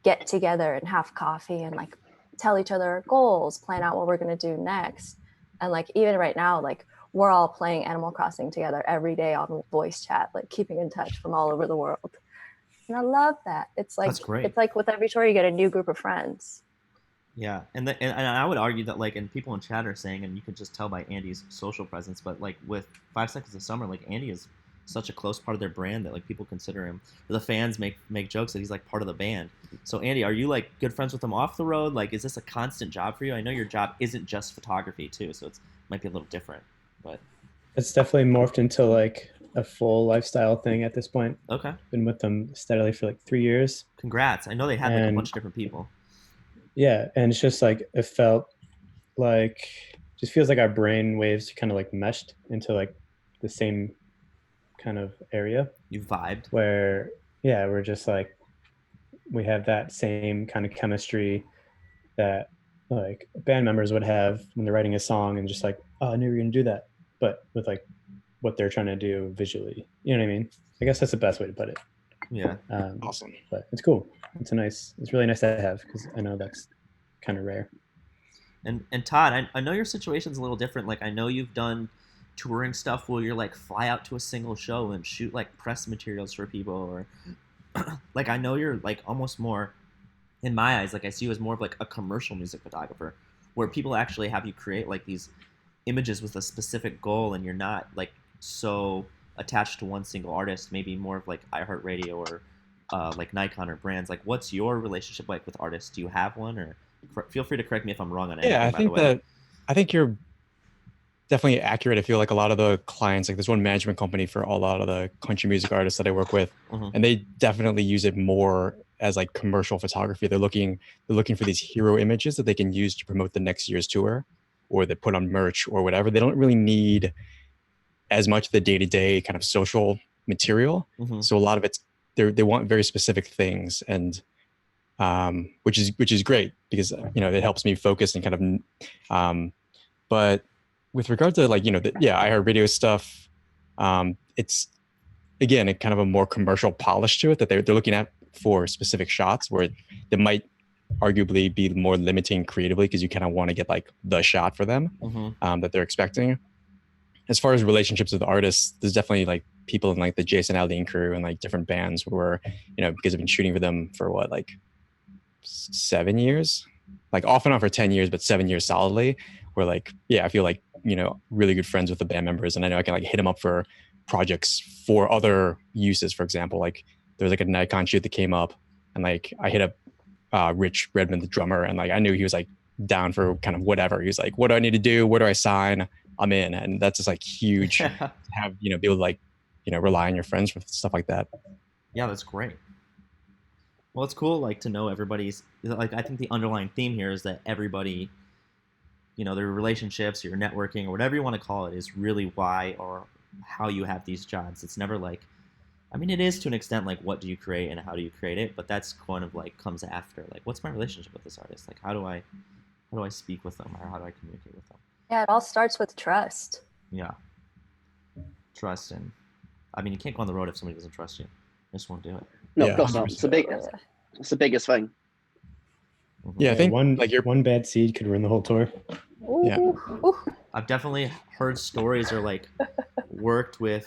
get together and have coffee and like tell each other our goals, plan out what we're going to do next. And like even right now, like we're all playing Animal Crossing together every day on voice chat, like keeping in touch from all over the world. And I love that. It's like, that's great. It's like with every tour you get a new group of friends. Yeah, and I would argue that, like, and people in chat are saying, and you can just tell by Andy's social presence, but like with 5 Seconds of Summer, like Andy is such a close part of their brand that like people consider him, or the fans make jokes that he's like part of the band. So Andy, are you like good friends with them off the road? Like, is this a constant job for you? I know your job isn't just photography too, so it's might be a little different, but it's definitely morphed into like a full lifestyle thing at this point. Okay. Been with them steadily for like 3 years. Congrats. I know they had like a bunch of different people. Yeah, and it's just like it felt like just feels like our brain waves kind of like meshed into like the same kind of area. You vibed. Where we're just like we have that same kind of chemistry that like band members would have when they're writing a song and just like, oh, I knew you were gonna do that, but with like what they're trying to do visually. You know what I mean? I guess that's the best way to put it. Yeah. Awesome. But it's cool. It's really nice to have because I know that's kind of rare. And Todd, I know your situation's a little different. Like I know you've done touring stuff where you're like fly out to a single show and shoot like press materials for people, or like I know you're like almost more, in my eyes, like I see you as more of like a commercial music photographer where people actually have you create like these images with a specific goal, and you're not like so attached to one single artist, maybe more of like iHeartRadio or like Nikon or brands. Like, what's your relationship like with artists? Do you have one, or feel free to correct me if I'm wrong on anything? Yeah, By the way, I think you're definitely accurate. I feel like a lot of the clients, like there's one management company for a lot of the country music artists that I work with, and they definitely use it more as like commercial photography. They're looking for these hero images that they can use to promote the next year's tour, or they put on merch or whatever. They don't really need as much of the day-to-day kind of social material. So a lot of it's they want very specific things, and which is great because it helps me focus and kind of but with regard to like I heard video stuff, it's again a kind of a more commercial polish to it that they're looking at for specific shots where they might arguably be more limiting creatively because you kind of want to get like the shot for them that they're expecting. As far as relationships with artists, there's definitely like people in like the Jason Aldean crew and like different bands where because I've been shooting for them for what, like 7 years, like off and on for 10 years, but 7 years solidly, where like I feel like really good friends with the band members, and I know I can like hit them up for projects for other uses. For example, like there was like a Nikon shoot that came up, and like I hit up Rich Redmond, the drummer, and like I knew he was like down for kind of whatever. He was like, what do I need to do, where do I sign, I'm in. And that's just like huge to have be able to like rely on your friends for stuff like that. Yeah, that's great. Well, it's cool like to know everybody's, like, I think the underlying theme here is that everybody, their relationships, your networking, or whatever you want to call it, is really why or how you have these jobs. It's never like, I mean, it is to an extent like, what do you create and how do you create it? But that's kind of like comes after, like, what's my relationship with this artist? Like, how do I speak with them, or how do I communicate with them? Yeah, it all starts with trust. Yeah. Trust. And I mean, you can't go on the road if somebody doesn't trust you. They just won't do it. No, Yeah, of course not. It's the biggest thing. Yeah, I think one bad seed could ruin the whole tour. Ooh, Yeah. ooh. I've definitely heard stories or like worked with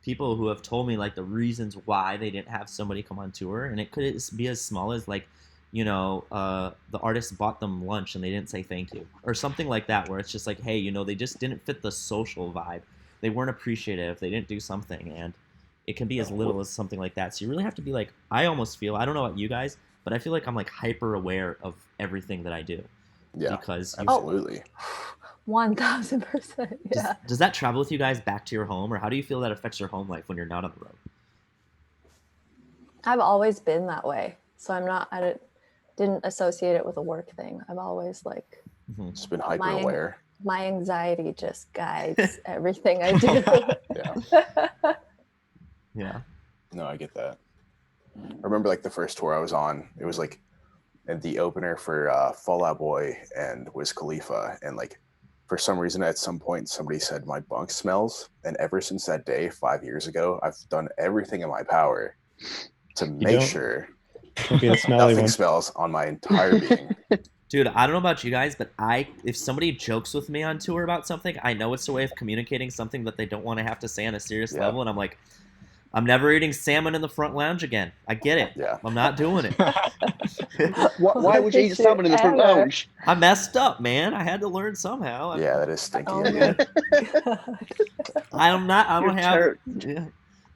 people who have told me like the reasons why they didn't have somebody come on tour, and it could be as small as like, the artist bought them lunch and they didn't say thank you, or something like that, where it's just like, hey, they just didn't fit the social vibe. They weren't appreciative. They didn't do something, and it can be as little as something like that. So you really have to be like, I almost feel, I don't know about you guys, but I feel like I'm like hyper aware of everything that I do. Yeah, because absolutely. 1000%. Yeah. Does that travel with you guys back to your home, or how do you feel that affects your home life when you're not on the road? I've always been that way, so I didn't associate it with a work thing. I've always like It's been hyper aware. My anxiety just guides everything I do. Yeah. No, I get that. I remember like the first tour I was on, it was like the opener for Fall Out Boy and Wiz Khalifa, and like for some reason at some point somebody said my bunk smells, and ever since that day 5 years ago, I've done everything in my power to make sure nothing smells on my entire being. Dude, I don't know about you guys, but if somebody jokes with me on tour about something, I know it's a way of communicating something that they don't want to have to say on a serious level, and I'm like, I'm never eating salmon in the front lounge again. I get it. Yeah. I'm not doing it. Why would you eat salmon in the front lounge? I messed up, man. I had to learn somehow. Yeah, that is stinky. Oh Again. I don't have. Turd.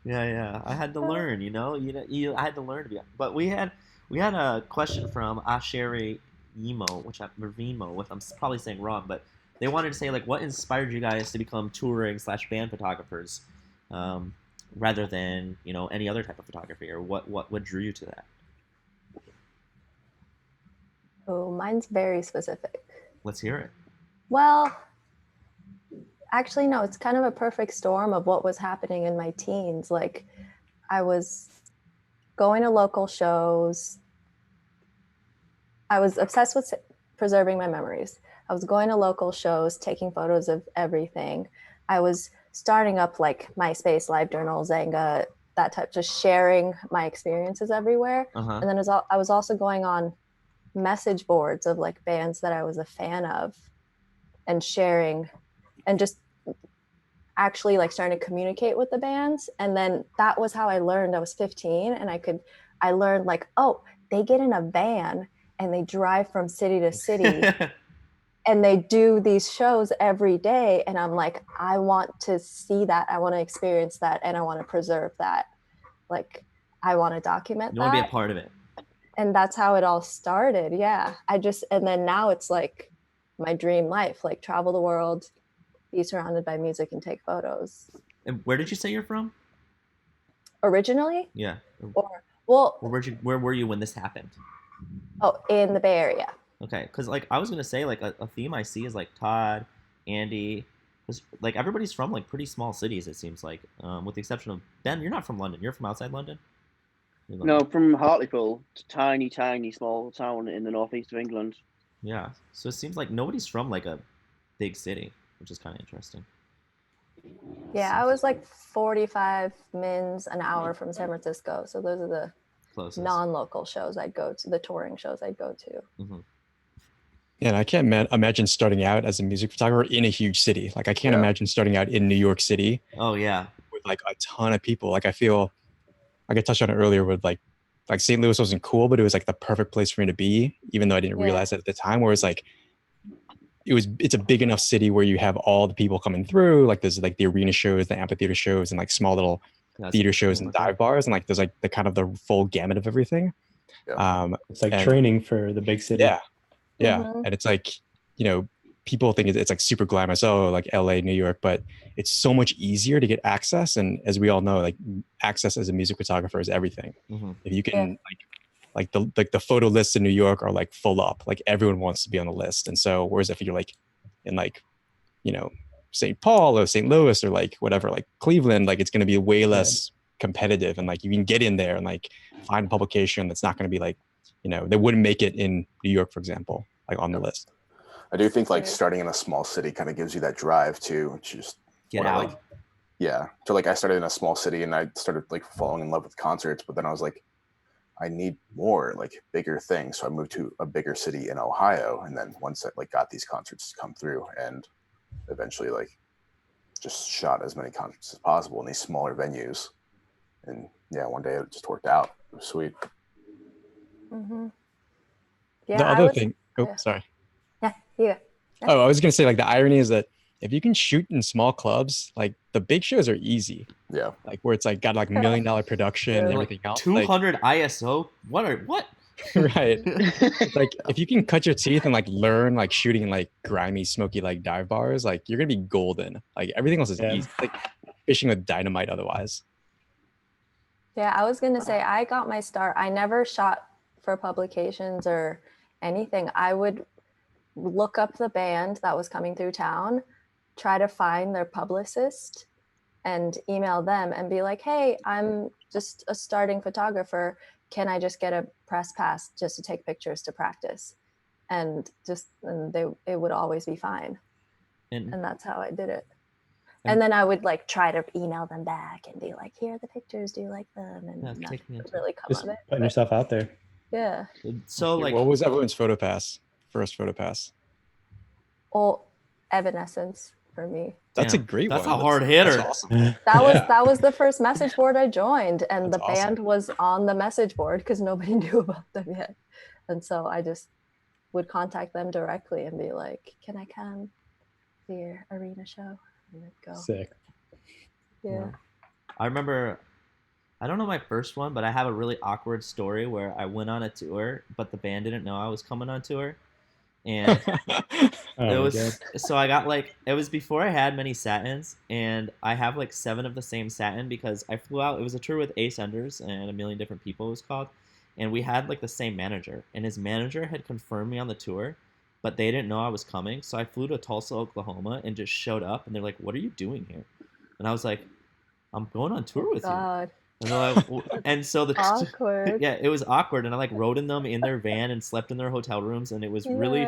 Yeah. I had to learn. I had to learn to be. But we had a question from Asheri Emo, which I'm probably saying wrong, but they wanted to say like, what inspired you guys to become touring / band photographers, rather than any other type of photography, or what drew you to that? Oh, mine's very specific. Let's hear it. Well, actually, no, it's kind of a perfect storm of what was happening in my teens. Like, I was going to local shows. I was obsessed with preserving my memories. I was going to local shows, taking photos of everything. I was starting up like MySpace, LiveJournal, Zanga, that type, just sharing my experiences everywhere. Uh-huh. And then I was also going on message boards of like bands that I was a fan of, and sharing, and just actually like starting to communicate with the bands. And then that was how I learned. I was 15, and I learned like, oh, they get in a van and they drive from city to city and they do these shows every day. And I'm like, I want to see that. I want to experience that. And I want to preserve that. Like, I want to document You want to be a that. part of it. And that's how it all started. Yeah. And then now it's like my dream life, like travel the world, be surrounded by music and take photos. And where did you say you're from? Originally? Yeah. Well, Where were you when this happened? oh, in the Bay Area. Okay, because like I was gonna say like a theme I see is like Todd, Andy, because like everybody's from like pretty small cities. It seems like, with the exception of Ben. You're not from London. You're from outside London. No, from Hartlepool, tiny, tiny, small town in the northeast of England. Yeah. So it seems like nobody's from like a big city, which is kind of interesting. Yeah, I was like 45 mins an hour from San Francisco. So those are the Closest. non-local shows I'd go to, the touring shows I'd go to. Mm-hmm. Yeah, and I can't imagine starting out as a music photographer in a huge city. Like I can't imagine starting out in New York City. Oh yeah. With like a ton of people. Like I feel, like I touched on it earlier with like St. Louis wasn't cool, but it was like the perfect place for me to be, even though I didn't realize it at the time. Whereas like it's a big enough city where you have all the people coming through. Like there's like the arena shows, the amphitheater shows, and like small little theater shows and dive bars, and like there's like the kind of the full gamut of everything. Yeah. It's like training for the big city. Yeah. And it's like, you know, people think it's like super glamorous, like LA, New York, but it's so much easier to get access. And as we all know, like access as a music photographer is everything. Mm-hmm. If you can like the photo lists in New York are like full up, like everyone wants to be on the list. And so, whereas if you're like in like, you know, St. Paul or St. Louis or like whatever, like Cleveland, like it's going to be way less competitive. And like you can get in there and like find a publication that's not going to be like, you know, they wouldn't make it in New York, for example, like on the list. I do think like starting in a small city kind of gives you that drive to just get out. Like, yeah. So like I started in a small city and I started like falling in love with concerts, but then I was like, I need more like bigger things. So I moved to a bigger city in Ohio. And then once I like got these concerts to come through and eventually like just shot as many concerts as possible in these smaller venues. And yeah, one day it just worked out. It was sweet. Mm-hmm. Yeah, The other thing, sorry. Yeah. Oh, I was going to say like the irony is that if you can shoot in small clubs, like the big shows are easy. Yeah. Like where it's like got like $1 million production and everything else. 200 ISO. What? Right. Like if you can cut your teeth and like learn like shooting in like grimy, smoky like dive bars, like you're gonna be golden. Like everything else is easy. Like fishing with dynamite otherwise. Yeah, I was gonna say I got my start. I never shot for publications or anything. I would look up the band that was coming through town, try to find their publicist and email them and be like, hey, I'm just a starting photographer. Can I just get a press pass just to take pictures to practice? And it would always be fine. And that's how I did it. And then I would like try to email them back and be like, here are the pictures. Do you like them? And nothing would really come just of it. Putting yourself out there. Yeah. So like, what was everyone's first photo pass? Well, Evanescence for me. That's a great one. That's a hard hitter. That's awesome. That was the first message board I joined, and That's the band was on the message board because nobody knew about them yet. And so I just would contact them directly and be like, can I come to your arena show? And they'd go. Sick. Yeah. I remember, I don't know my first one, but I have a really awkward story where I went on a tour, but the band didn't know I was coming on tour. And it was so I got like, it was before I had many satins, and I have like 7 of the same satin because I flew out. It was a tour with Ace Enders and a million different people, it was called, and we had like the same manager, and his manager had confirmed me on the tour, but they didn't know I was coming. So I flew to Tulsa, Oklahoma, and just showed up, and they're like, what are you doing here? And I was like, I'm going on tour with you. And they're like, and so awkward. Yeah, it was awkward, and I like rode in them in their van and slept in their hotel rooms, and it was really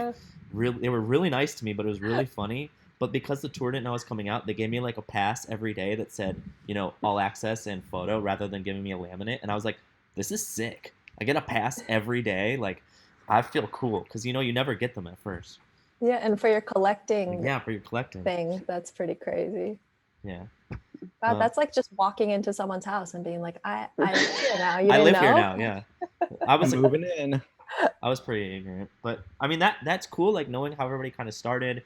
they were really nice to me, but it was really funny. But because the tour didn't know I was coming out, they gave me like a pass every day that said, you know, all access and photo, rather than giving me a laminate. And I was like, this is sick. I get a pass every day. Like, I feel cool because, you know, you never get them at first. Yeah, and for your collecting. Yeah, for your collecting thing, that's pretty crazy. Yeah. God, that's like just walking into someone's house and being like, I live here now. You I live know? here now. Yeah. I was moving in. I was pretty ignorant, but I mean that's cool. Like knowing how everybody kind of started,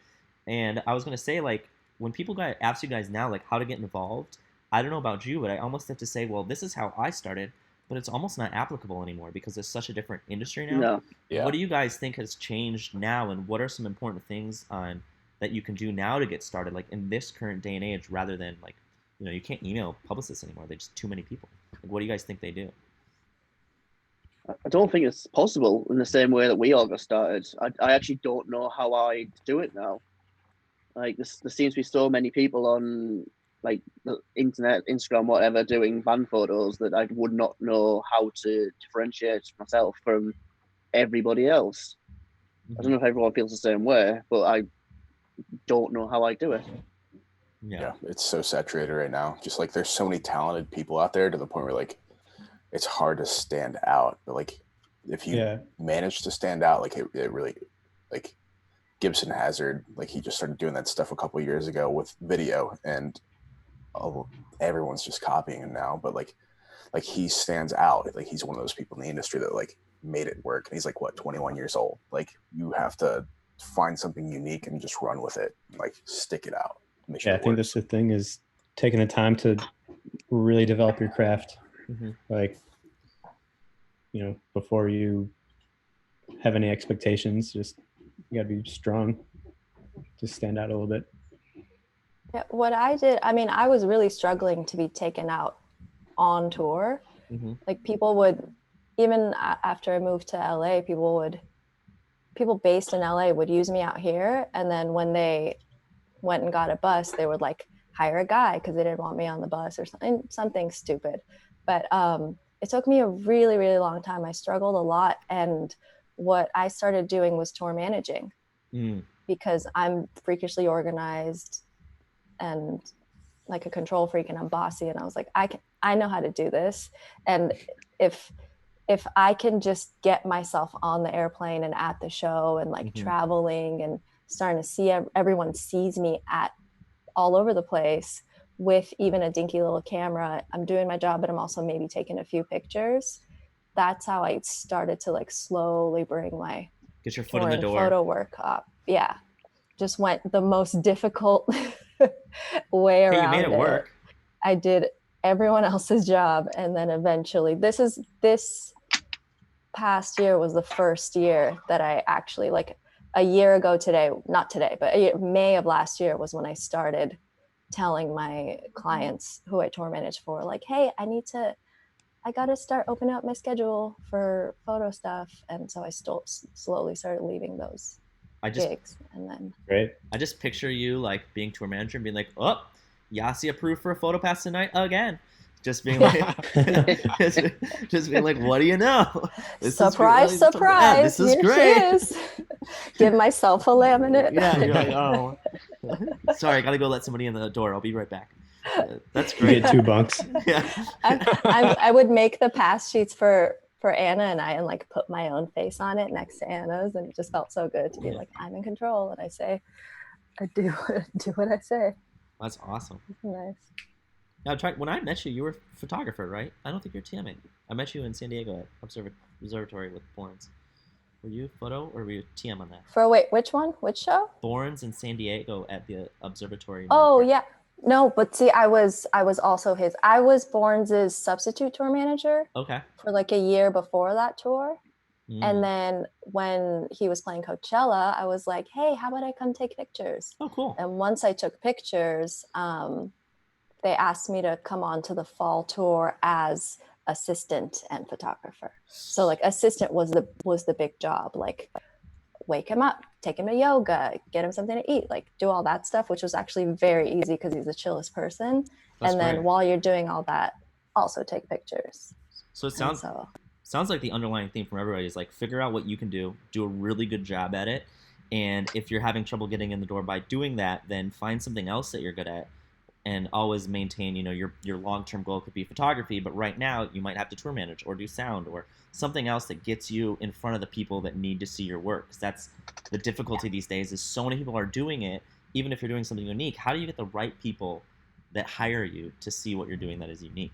and I was gonna say like when people ask you guys now like how to get involved, I don't know about you, but I almost have to say, well, this is how I started. but it's almost not applicable anymore because it's such a different industry now. No. Yeah. What do you guys think has changed now, and what are some important things on that you can do now to get started, like in this current day and age, rather than like, you can't email publicists anymore. There's just too many people. Like, what do you guys think they do? I don't think it's possible in the same way that we all got started. I actually don't know how I do it now. Like there seems to be so many people on like the internet, Instagram, whatever, doing band photos that I would not know how to differentiate myself from everybody else. I don't know if everyone feels the same way, but I don't know how I do it. Yeah, it's so saturated right now. Just like there's so many talented people out there to the point where like it's hard to stand out. But like if you manage to stand out, like it really, like Gibson Hazard, like he just started doing that stuff a couple of years ago with video, and everyone's just copying him now. But like he stands out. Like he's one of those people in the industry that like made it work. And he's like 21 years old. Like you have to find something unique and just run with it, and, like stick it out. I think that's the thing, is taking the time to really develop your craft. Like, before you have any expectations, just you gotta be strong, just stand out a little bit. Yeah, what I did, I was really struggling to be taken out on tour. Like people would, even after I moved to LA, people based in LA would use me out here, and then when they went and got a bus, they would like hire a guy because they didn't want me on the bus or something stupid. But it took me a really, really long time. I struggled a lot, and what I started doing was tour managing because I'm freakishly organized and like a control freak, and I'm bossy, and I was like, I know how to do this. And if I can just get myself on the airplane and at the show and like traveling and starting to see everyone sees me at all over the place with even a dinky little camera, I'm doing my job, but I'm also maybe taking a few pictures. That's how I started to like slowly bring my get your foot in the door photo work up. Yeah, just went the most difficult way around. Hey, you made it work. I did everyone else's job, and then eventually this past year was the first year that I actually, like a year ago today, not today, but May of last year was when I started telling my clients who I tour managed for, like, hey, I got to start opening up my schedule for photo stuff. And so I slowly started leaving those gigs. And then great. I just picture you like being tour manager and being like, oh, Yasi approved for a photo pass tonight again. Just being like, just being like, what do you know? Surprise! This is great. Give myself a laminate. Yeah, you're like, oh, sorry, I gotta go let somebody in the door. I'll be right back. That's great. You get 2 bunks. Yeah. I would make the pass sheets for Anna and I, and like put my own face on it next to Anna's, and it just felt so good to be like, I'm in control, and I do what I say. That's awesome. It's nice. Now, when I met you, you were a photographer, right? I don't think you're TMing. I met you in San Diego at Observatory with Borns. Were you photo or were you TM on that? Which one? Which show? Borns in San Diego at the Observatory. Oh, yeah. No, but see, I was also I was Borns' substitute tour manager. Okay. For like a year before that tour. And then when he was playing Coachella, I was like, hey, how about I come take pictures? Oh, cool. And once I took pictures, they asked me to come on to the fall tour as assistant and photographer. So like assistant was the big job, like wake him up, take him to yoga, get him something to eat, like do all that stuff, which was actually very easy because he's the chillest person. That's and then great. While you're doing all that, also take pictures. So it sounds like the underlying theme from everybody is like figure out what you can do a really good job at it. And if you're having trouble getting in the door by doing that, then find something else that you're good at. And always maintain, your long-term goal could be photography, but right now you might have to tour manage or do sound or something else that gets you in front of the people that need to see your work. Because that's the difficulty these days is so many people are doing it, even if you're doing something unique. How do you get the right people that hire you to see what you're doing that is unique?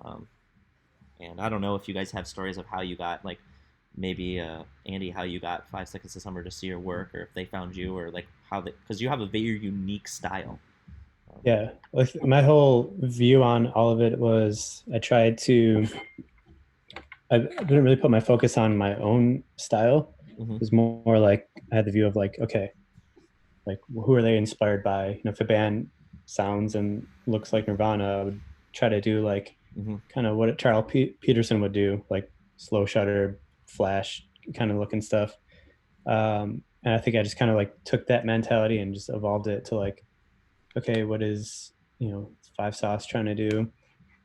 And I don't know if you guys have stories of how you got, like, maybe Andy, how you got 5 Seconds to Summer to see your work, or if they found you, or like how they, because you have a very unique style. Yeah, my whole view on all of it was I tried to I didn't really put my focus on my own style. Mm-hmm. It was more like I had the view of like, okay, like who are they inspired by? You know, if a band sounds and looks like Nirvana, I would try to do like Mm-hmm. kind of what Charles Peterson would do, like slow shutter, flash kind of looking stuff. And I think I just kind of like took that mentality and just evolved it to like, okay, what is, you know, Five Sauce trying to do?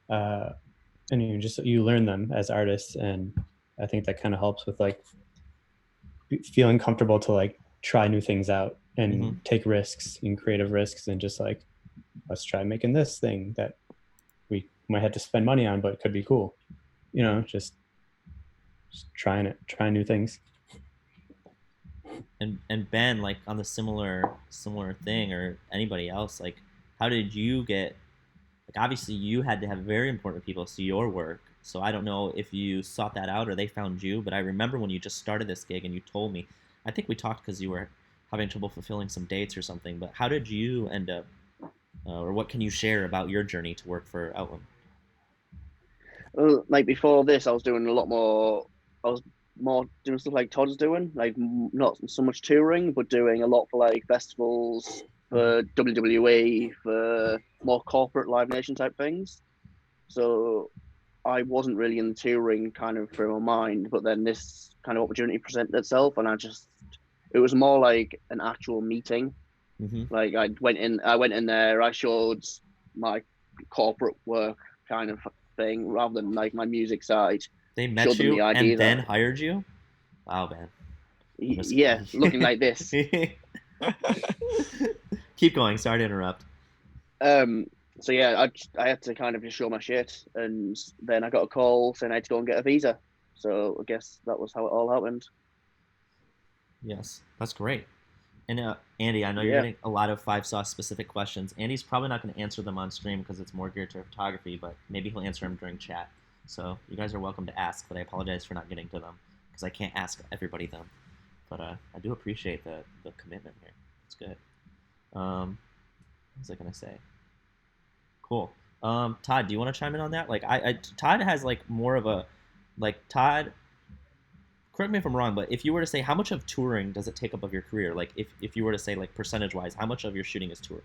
And you learn them as artists, and I think that kind of helps with like feeling comfortable to like try new things out and Mm-hmm. take risks and creative risks, and just like, let's try making this thing that we might have to spend money on, but it could be cool, you know, just trying new things. And Ben, like on the similar thing, or anybody else, like how did you get, like obviously you had to have very important people see your work, so I don't know if you sought that out or they found you, but I remember when you just started this gig and you told me, I think we talked because you were having trouble fulfilling some dates or something, but how did you end up, or what can you share about your journey to work for Outland? Like before this, I was doing a lot more. I was more doing stuff like Todd's doing, like not so much touring, but doing a lot for like festivals, for WWE, for more corporate Live Nation type things. So I wasn't really in the touring kind of frame of mind, but then this kind of opportunity presented itself, and it was more like an actual meeting. Mm-hmm. Like I went in there, I showed my corporate work kind of thing rather than like my music side. They met Showed them you the idea and then that hired you? Wow, man. yeah, looking like this. Keep going. Sorry to interrupt. So yeah, I had to kind of just show my shit, and then I got a call saying I had to go and get a visa. So I guess that was how it all happened. Yes, that's great. And Andy, I know you're Yeah. getting a lot of Five Sauce specific questions. Andy's probably not going to answer them on stream because it's more geared to photography, but maybe he'll answer them during chat. So you guys are welcome to ask, but I apologize for not getting to them because I can't ask everybody them. But I do appreciate the commitment here. It's good. What was I going to say? Cool. Todd, do you want to chime in on that? Like, Todd has like more of a, like Todd, correct me if I'm wrong, but if you were to say how much of touring does it take up of your career? Like if you were to say like percentage wise, how much of your shooting is touring?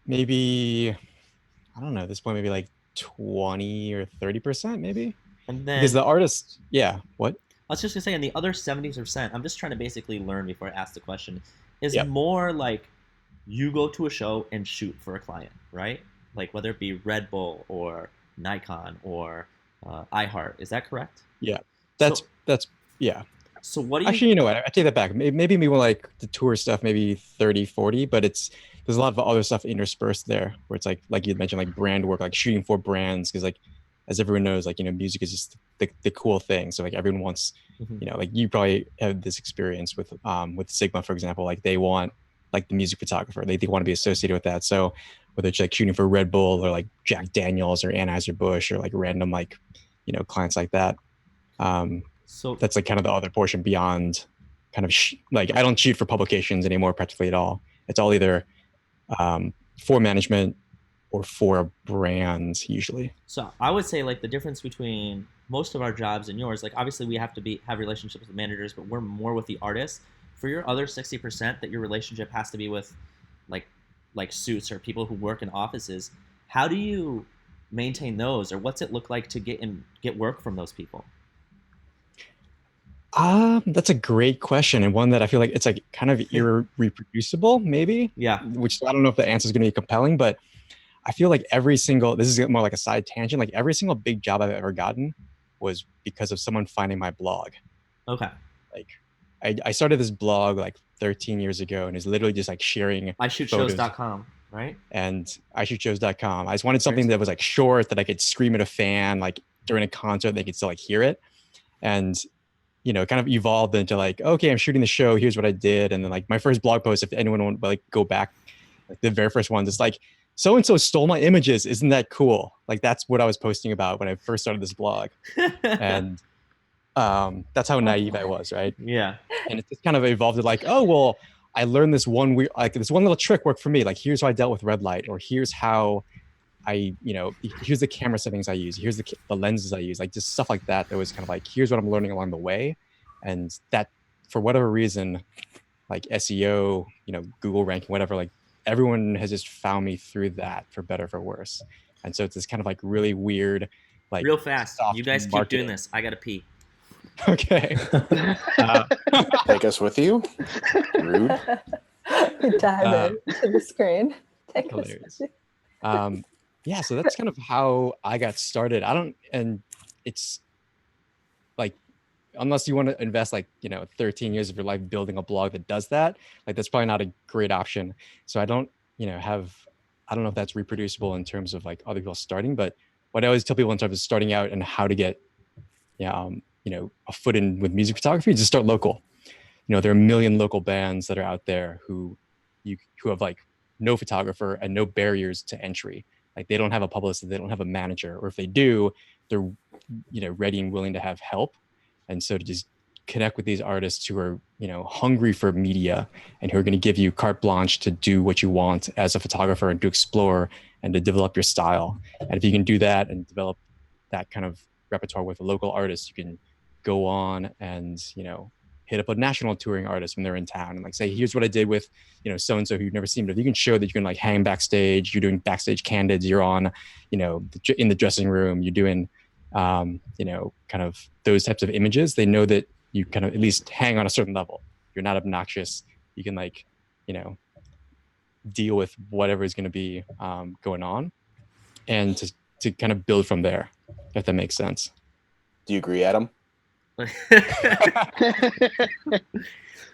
Maybe, I don't know, at this point, maybe like 20 or 30%, maybe. And then Because the artist, yeah, what? I was just gonna say, in the other 70%, I'm just trying to basically learn before I ask the question, is Yep. more like you go to a show and shoot for a client, right? Like whether it be Red Bull or Nikon or iHeart. Is that correct? Yeah. So- That's yeah. So what do you Actually, you know what? I take that back. Maybe more like the tour stuff, maybe 30, 40, but there's a lot of other stuff interspersed there where it's like you mentioned, like brand work, like shooting for brands. Because like, as everyone knows, like, you know, music is just the cool thing. So like everyone wants, Mhm. you know, like you probably have this experience with Sigma, for example, like they want like the music photographer, they want to be associated with that. So whether it's like shooting for Red Bull or like Jack Daniels or Anheuser-Busch or like random, like, you know, clients like that. So That's like kind of the other portion beyond kind of like I don't shoot for publications anymore practically at all. It's all either for management or for brands usually. So I would say like the difference between most of our jobs and yours, like obviously we have to have relationships with managers, but we're more with the artists. For your other 60%, that your relationship has to be with like suits or people who work in offices. How do you maintain those, or what's it look like to get work from those people? That's a great question, and one that I feel like it's like kind of irreproducible, maybe. Yeah. Which I don't know if the answer is going to be compelling, but I feel like this is more like a side tangent. Like every single big job I've ever gotten was because of someone finding my blog. Okay. Like I started this blog like 13 years ago, and it's literally just like sharing ishootShows.com, right? And ishootShows.com. I just wanted something that was like short, that I could scream at a fan, like during a concert, they could still like hear it. And, you know, it kind of evolved into like, okay, I'm shooting the show. Here's what I did. And then like my first blog post, if anyone want to like go back, like the very first one, it's like, so-and-so stole my images. Isn't that cool? Like that's what I was posting about when I first started this blog. And that's how naive I was, right? Yeah. And it just kind of evolved to like, oh, well, I learned this one little trick worked for me. Like, here's how I dealt with red light, or here's how here's the camera settings I use, here's the lenses I use, like just stuff like that. That was kind of like, here's what I'm learning along the way, and that for whatever reason, like SEO, Google ranking, whatever, like everyone has just found me through that, for better or for worse. And so it's this kind of like really weird, like Real fast. soft You guys keep marketing. doing this. I gotta pee. Okay. Take us with you. Rude. Dive into the screen. Take us Hilarious. with you. Yeah, so that's kind of how I got started. And it's like, unless you want to invest 13 years of your life building a blog that does that, like that's probably not a great option. So I don't know if that's reproducible in terms of like other people starting, but what I always tell people in terms of starting out and how to get a foot in with music photography is to start local. There are a million local bands that are out there who have like no photographer and no barriers to entry. Like they don't have a publicist, they don't have a manager, or if they do, they're ready and willing to have help. And so to just connect with these artists who are hungry for media and who are going to give you carte blanche to do what you want as a photographer and to explore and to develop your style. And if you can do that and develop that kind of repertoire with a local artist, you can go on and hit up a national touring artist when they're in town and like say, here's what I did with so and so who you've never seen. But if you can show that you can like hang backstage, you're doing backstage candids, you're on in the dressing room, you're doing kind of those types of images, they know that you kind of at least hang on a certain level. You're not obnoxious. You can deal with whatever is going to be going on, and to kind of build from there, if that makes sense. Do you agree, Adam?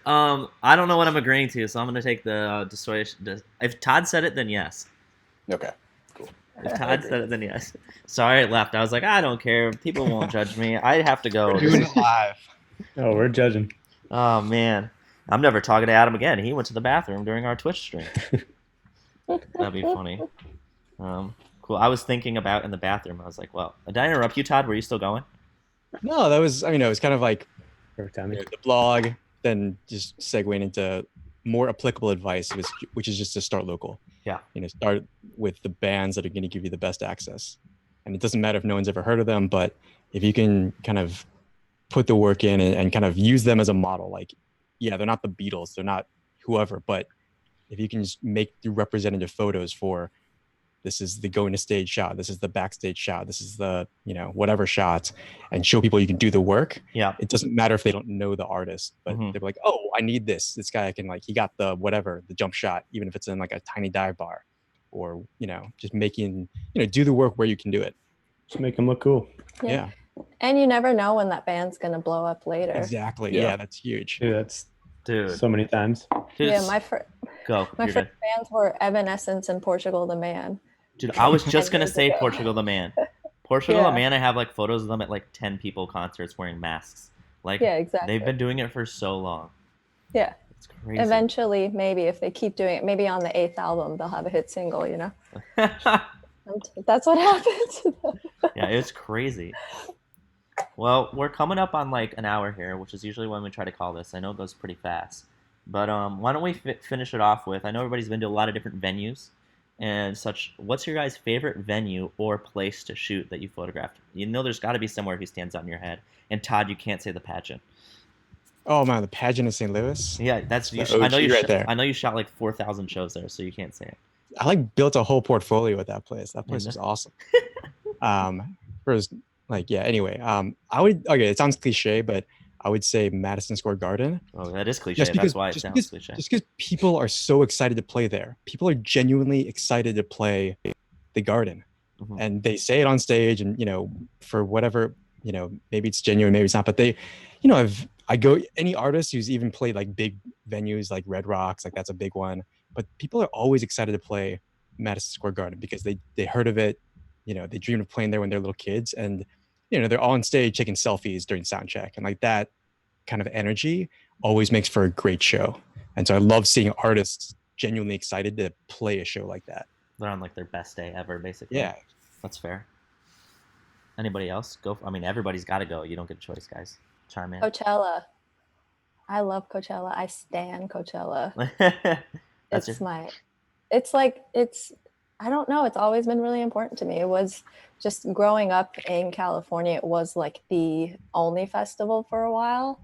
I don't know what I'm agreeing to, so I'm gonna take the dissuasion. If Todd said it, then yes. Okay, cool. If Todd said it, then yes. Sorry, I left. I was like, I don't care. People won't judge me. I have to go. Doing it live. Oh, we're judging. Oh man, I'm never talking to Adam again. He went to the bathroom during our Twitch stream. That'd be funny. Cool. I was thinking about in the bathroom. I was like, well, did I interrupt you, Todd? Were you still going? No, that was, it was kind of like Perfect timing. the blog, then just segueing into more applicable advice, which is just to start local. Yeah. Start with the bands that are going to give you the best access. And it doesn't matter if no one's ever heard of them, but if you can kind of put the work in and kind of use them as a model, like, yeah, they're not the Beatles, they're not whoever, but if you can just make the representative photos for, this is the going to stage shot, this is the backstage shot, this is the, whatever shot, and show people you can do the work. Yeah. It doesn't matter if they don't know the artist, but they're like, oh, I need this. This guy can he got the whatever, the jump shot, even if it's in like a tiny dive bar, or, just making, do the work where you can do it. Just make them look cool. Yeah. And you never know when that band's gonna blow up later. Exactly. Yeah. Yeah, that's huge. Dude, that's Dude. so many times. Dude, Yeah, my first go. bands were Evanescence and Portugal the Man. Dude, I was just gonna say ago. Portugal the Man. Portugal Yeah. the Man. I have like photos of them at like 10 people concerts wearing masks. Like, Yeah, exactly. they've been doing it for so long. Yeah. It's crazy. Eventually, maybe if they keep doing it, maybe on the 8th album they'll have a hit single. That's what happens. Yeah, it's crazy. Well, we're coming up on like an hour here, which is usually when we try to call this. I know it goes pretty fast. But why don't we finish it off with, I know everybody's been to a lot of different venues and such. What's your guys' favorite venue or place to shoot that you photographed? There's got to be somewhere who stands out in your head. And Todd, you can't say the pageant. Oh man, the pageant in St. Louis. Yeah, that's you. The I know OG you. right there. I know you shot like 4,000 shows there, so you can't say it. I built a whole portfolio at that place. That place was awesome. Anyway, it sounds cliche, but I would say Madison Square Garden. Oh, that is cliche. That's why it sounds cliche. Just because people are so excited to play there. People are genuinely excited to play the Garden. Mhm. And they say it on stage, and for whatever, maybe it's genuine, maybe it's not, but they, I go, any artist who's even played like big venues like Red Rocks, like that's a big one, but people are always excited to play Madison Square Garden because they heard of it, they dreamed of playing there when they're little kids, and they're all on stage taking selfies during sound check, and like that kind of energy always makes for a great show. And so I love seeing artists genuinely excited to play a show like that. They're on like their best day ever, basically. Yeah. That's fair. Anybody else? Go. Everybody's got to go. You don't get a choice, guys. Chime in. Coachella. I love Coachella. I stan Coachella. That's It's I don't know. It's always been really important to me. It was just growing up in California, it was like the only festival for a while.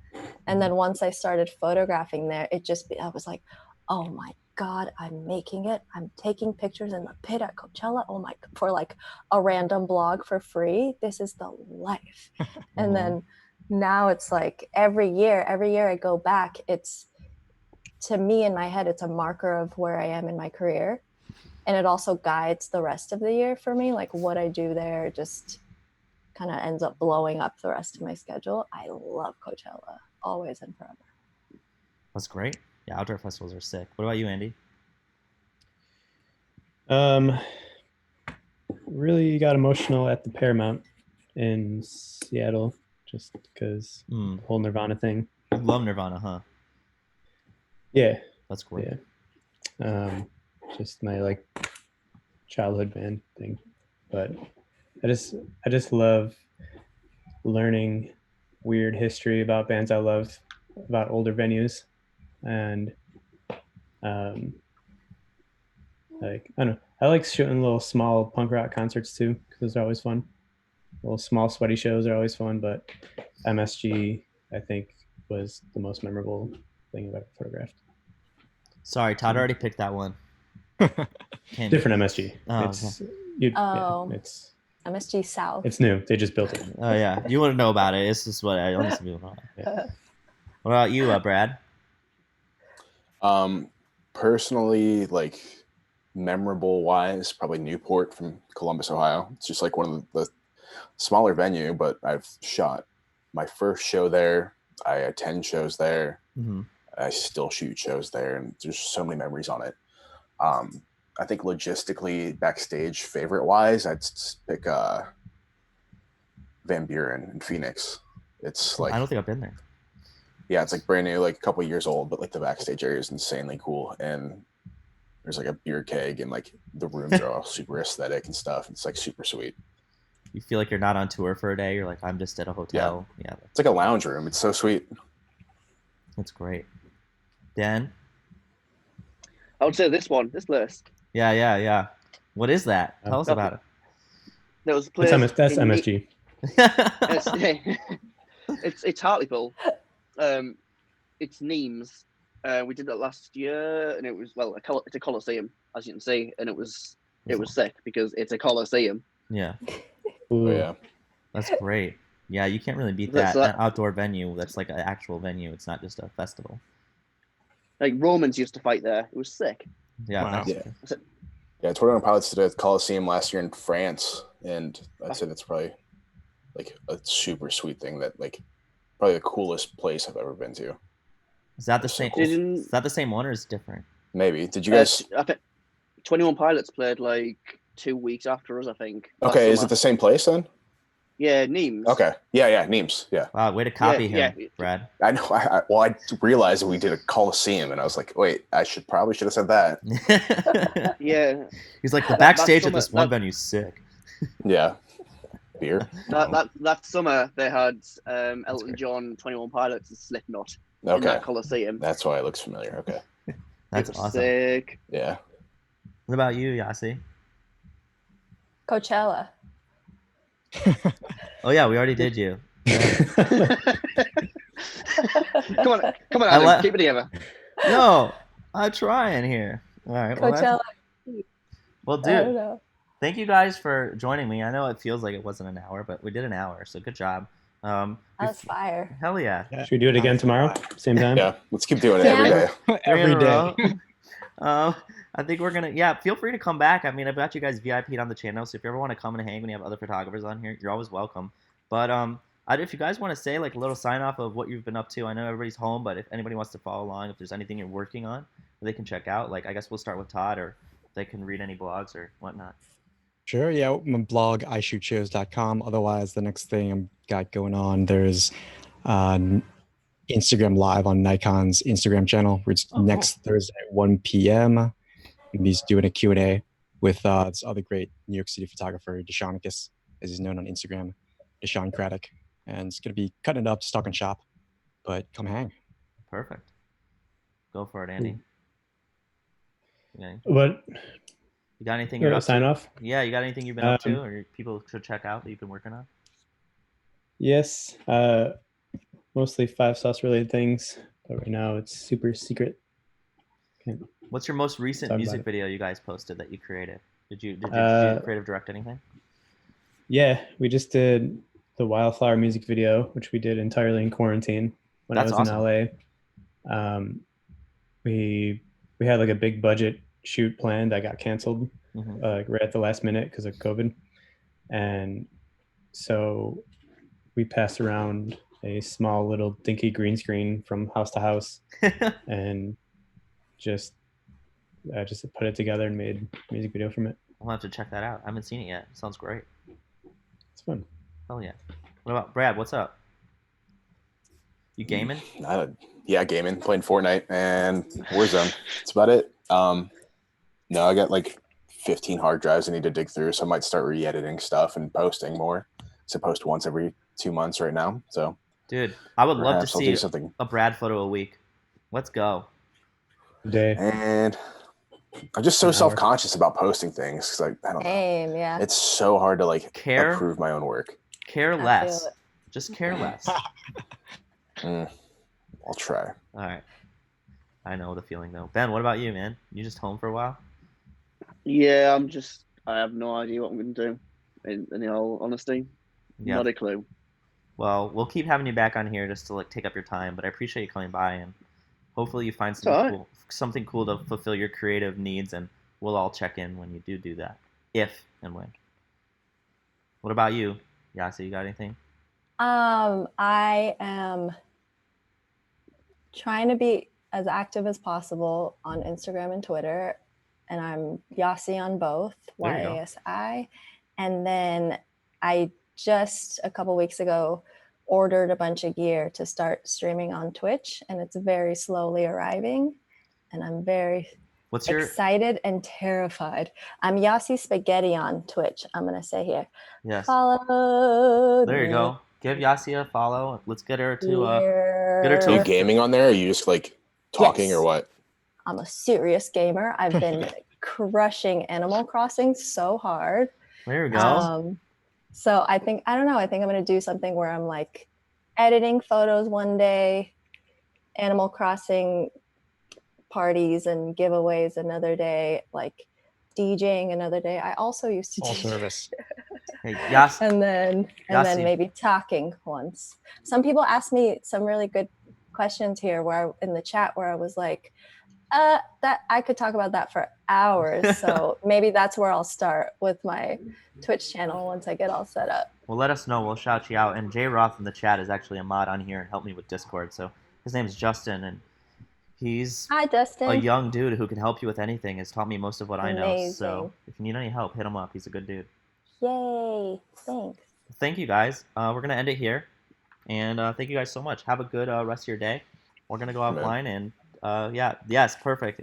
And then once I started photographing there, I was like, oh my God, I'm making it. I'm taking pictures in the pit at Coachella. Oh my, for like a random blog for free. This is the life. And then now it's like every year I go back, it's, to me in my head, it's a marker of where I am in my career. And it also guides the rest of the year for me. Like what I do there just kind of ends up blowing up the rest of my schedule. I love Coachella, always and forever. That's great. Yeah, outdoor festivals are sick. What about you, Andy? Really got emotional at the Paramount in Seattle just because the whole Nirvana thing. You love Nirvana, huh? Yeah. That's great. Yeah. Just my like childhood band thing. But I just love learning weird history about bands I love, about older venues, and like I don't know. I like shooting little small punk rock concerts too because those are always fun. Little small sweaty shows are always fun, but MSG I think was the most memorable thing I've ever photographed. Sorry, Todd already picked that one. Different MSG. Oh, It's okay. it's MSG South. It's new. They just built it. Oh yeah, you wouldn't know about it. It's just what I only some people know. Yeah. What about you, Brad? Personally, like memorable wise, probably Newport from Columbus, Ohio. It's just like one of the smaller venue, but I've shot my first show there. I attend shows there. Mm-hmm. I still shoot shows there, and there's so many memories on it. I think logistically, backstage, favorite wise, I'd pick Van Buren in Phoenix. It's like I don't think I've been there. Yeah, it's like brand new, like a couple years old, but like the backstage area is insanely cool. And there's like a beer keg, and like the rooms are all super aesthetic and stuff. It's like super sweet. You feel like you're not on tour for a day. You're like, I'm just at a hotel. Yeah. It's like a lounge room. It's so sweet. That's great. Dan? I would say this list. Yeah. What is that? Tell us about it. There was a place. That's MSG. It's Hartlepool. It's Nimes. We did that last year, and it was it's a coliseum, as you can see, and it was sick because it's a coliseum. Yeah. Oh, yeah. That's great. Yeah, you can't really beat that. An outdoor venue that's like an actual venue. It's not just a festival. Like Romans used to fight there. It was sick. Yeah. Wow. Yeah, Tornado Pilots did a Coliseum last year in France, and I'd say that's probably like a super sweet thing. That like probably the coolest place I've ever been to. Is that the same? Is that the same one or is it different? Maybe. Did you guys? I think 21 Pilots played like 2 weeks after us, I think. Okay, is it the same place then? Yeah, Nimes. Okay. Yeah, Nimes. Yeah. Wow, way to copy him, Brad. I know. I realized that we did a Coliseum, and I was like, wait, I probably should have said that. Yeah. He's like, the backstage at this one venue's sick. Yeah. Beer. That summer they had Elton John, 21 Pilots, and Slipknot in that Coliseum. That's why it looks familiar. Okay. That's awesome. Sick. Yeah. What about you, Yasi? Coachella. Oh yeah, we already did you. Come on, Adam, keep it together. No, I'm trying here. All right. Coachella. Well, dude, thank you guys for joining me. I know it feels like it wasn't an hour, but we did an hour, so good job. That's fire. Hell yeah. Should we do it again tomorrow? Same time? Yeah, let's keep doing it every day. Every day. I think we're gonna feel free to come back. I mean, I've got you guys VIP'd on the channel, so if you ever want to come and hang when you have other photographers on here, you're always welcome. But if you guys want to say like a little sign off of what you've been up to, I know everybody's home, but if anybody wants to follow along, if there's anything you're working on, they can check out. Like I guess we'll start with Todd, or they can read any blogs or whatnot. Sure, yeah, my blog, ishootShows.com. Otherwise, the next thing I've got going on, there's Instagram Live on Nikon's Instagram channel, which next Thursday at 1 p.m. He's doing a Q&A with this other great New York City photographer, Deshanicus, as he's known on Instagram, Deshaun Craddock. And it's going to be cutting it up, stock and shop, but come hang. Perfect. Go for it, Andy. What You got anything You you're want up to sign to? off? Yeah, you got anything you've been up to, Um, or people should check out that you've been working on? Yes. Mostly 5 sauce related things, but right now it's super secret. Can't What's your most recent talk about music it. video you guys posted that you created? Did you creative direct anything? Yeah, we just did the Wildflower music video, which we did entirely in quarantine when I That's was awesome. in LA. We we had like a big budget shoot planned that got canceled Hmm. like right at the last minute because of COVID, and so we passed around a small little dinky green screen from house to house and just just put it together and made a music video from it. I'll have to check that out. I haven't seen it yet. Sounds great. It's fun. Hell yeah. What about Brad? What's up? You gaming? Yeah, gaming, playing Fortnite and Warzone. That's about it. No, I got like 15 hard drives I need to dig through, so I might start re-editing stuff and posting more. So post once every 2 months right now. So Dude, I would love to perhaps I'll do see something. a Brad photo a week. Let's go. Day. And I'm just so An hour. self-conscious about posting things because like I don't know. Same, yeah. It's so hard to like Care? approve my own work. Care I feel less. it. Just care less. I'll try. All right. I know the feeling though. Ben, what about you, man? You just home for a while? Yeah, I have no idea what I'm going to do. In all honesty, Yeah. not a clue. Well, we'll keep having you back on here just to like take up your time, but I appreciate you coming by and hopefully you find all something cool to fulfill your creative needs, and we'll all check in when you do that, if and when. What about you, Yasi? You got anything? I am trying to be as active as possible on Instagram and Twitter, and I'm Yasi on both, There you go. YASI. And then I just a couple weeks ago ordered a bunch of gear to start streaming on Twitch, and it's very slowly arriving, and I'm very What's your excited and terrified. I'm Yasi Spaghetti on Twitch. I'm gonna say here. yes? Follow There you me go. Give Yasi a follow. Let's get her to here. get her Are you to gaming on there? Or are you just like talking Yes. or what? I'm a serious gamer. I've been crushing Animal Crossing so hard. There we go. So I don't know. I think I'm going to do something where I'm like editing photos one day, Animal Crossing parties and giveaways another day, like DJing another day. I also used to All DJ. service. Hey, Yasi. And then Yasi. maybe talking once. Some people asked me some really good questions here in the chat where I was like, that I could talk about that for hours. So maybe that's where I'll start with my Twitch channel once I get all set up. Well, let us know. We'll shout you out. And Jay Roth in the chat is actually a mod on here and helped me with Discord. So his name is Justin, and he's Hi, Dustin. a young dude who can help you with anything. Has taught me most of what I know. Amazing. So if you need any help, hit him up. He's a good dude. Yay. Thanks. Thank you, guys. We're going to end it here. And thank you guys so much. Have a good rest of your day. We're going to go offline. And, yes, perfect.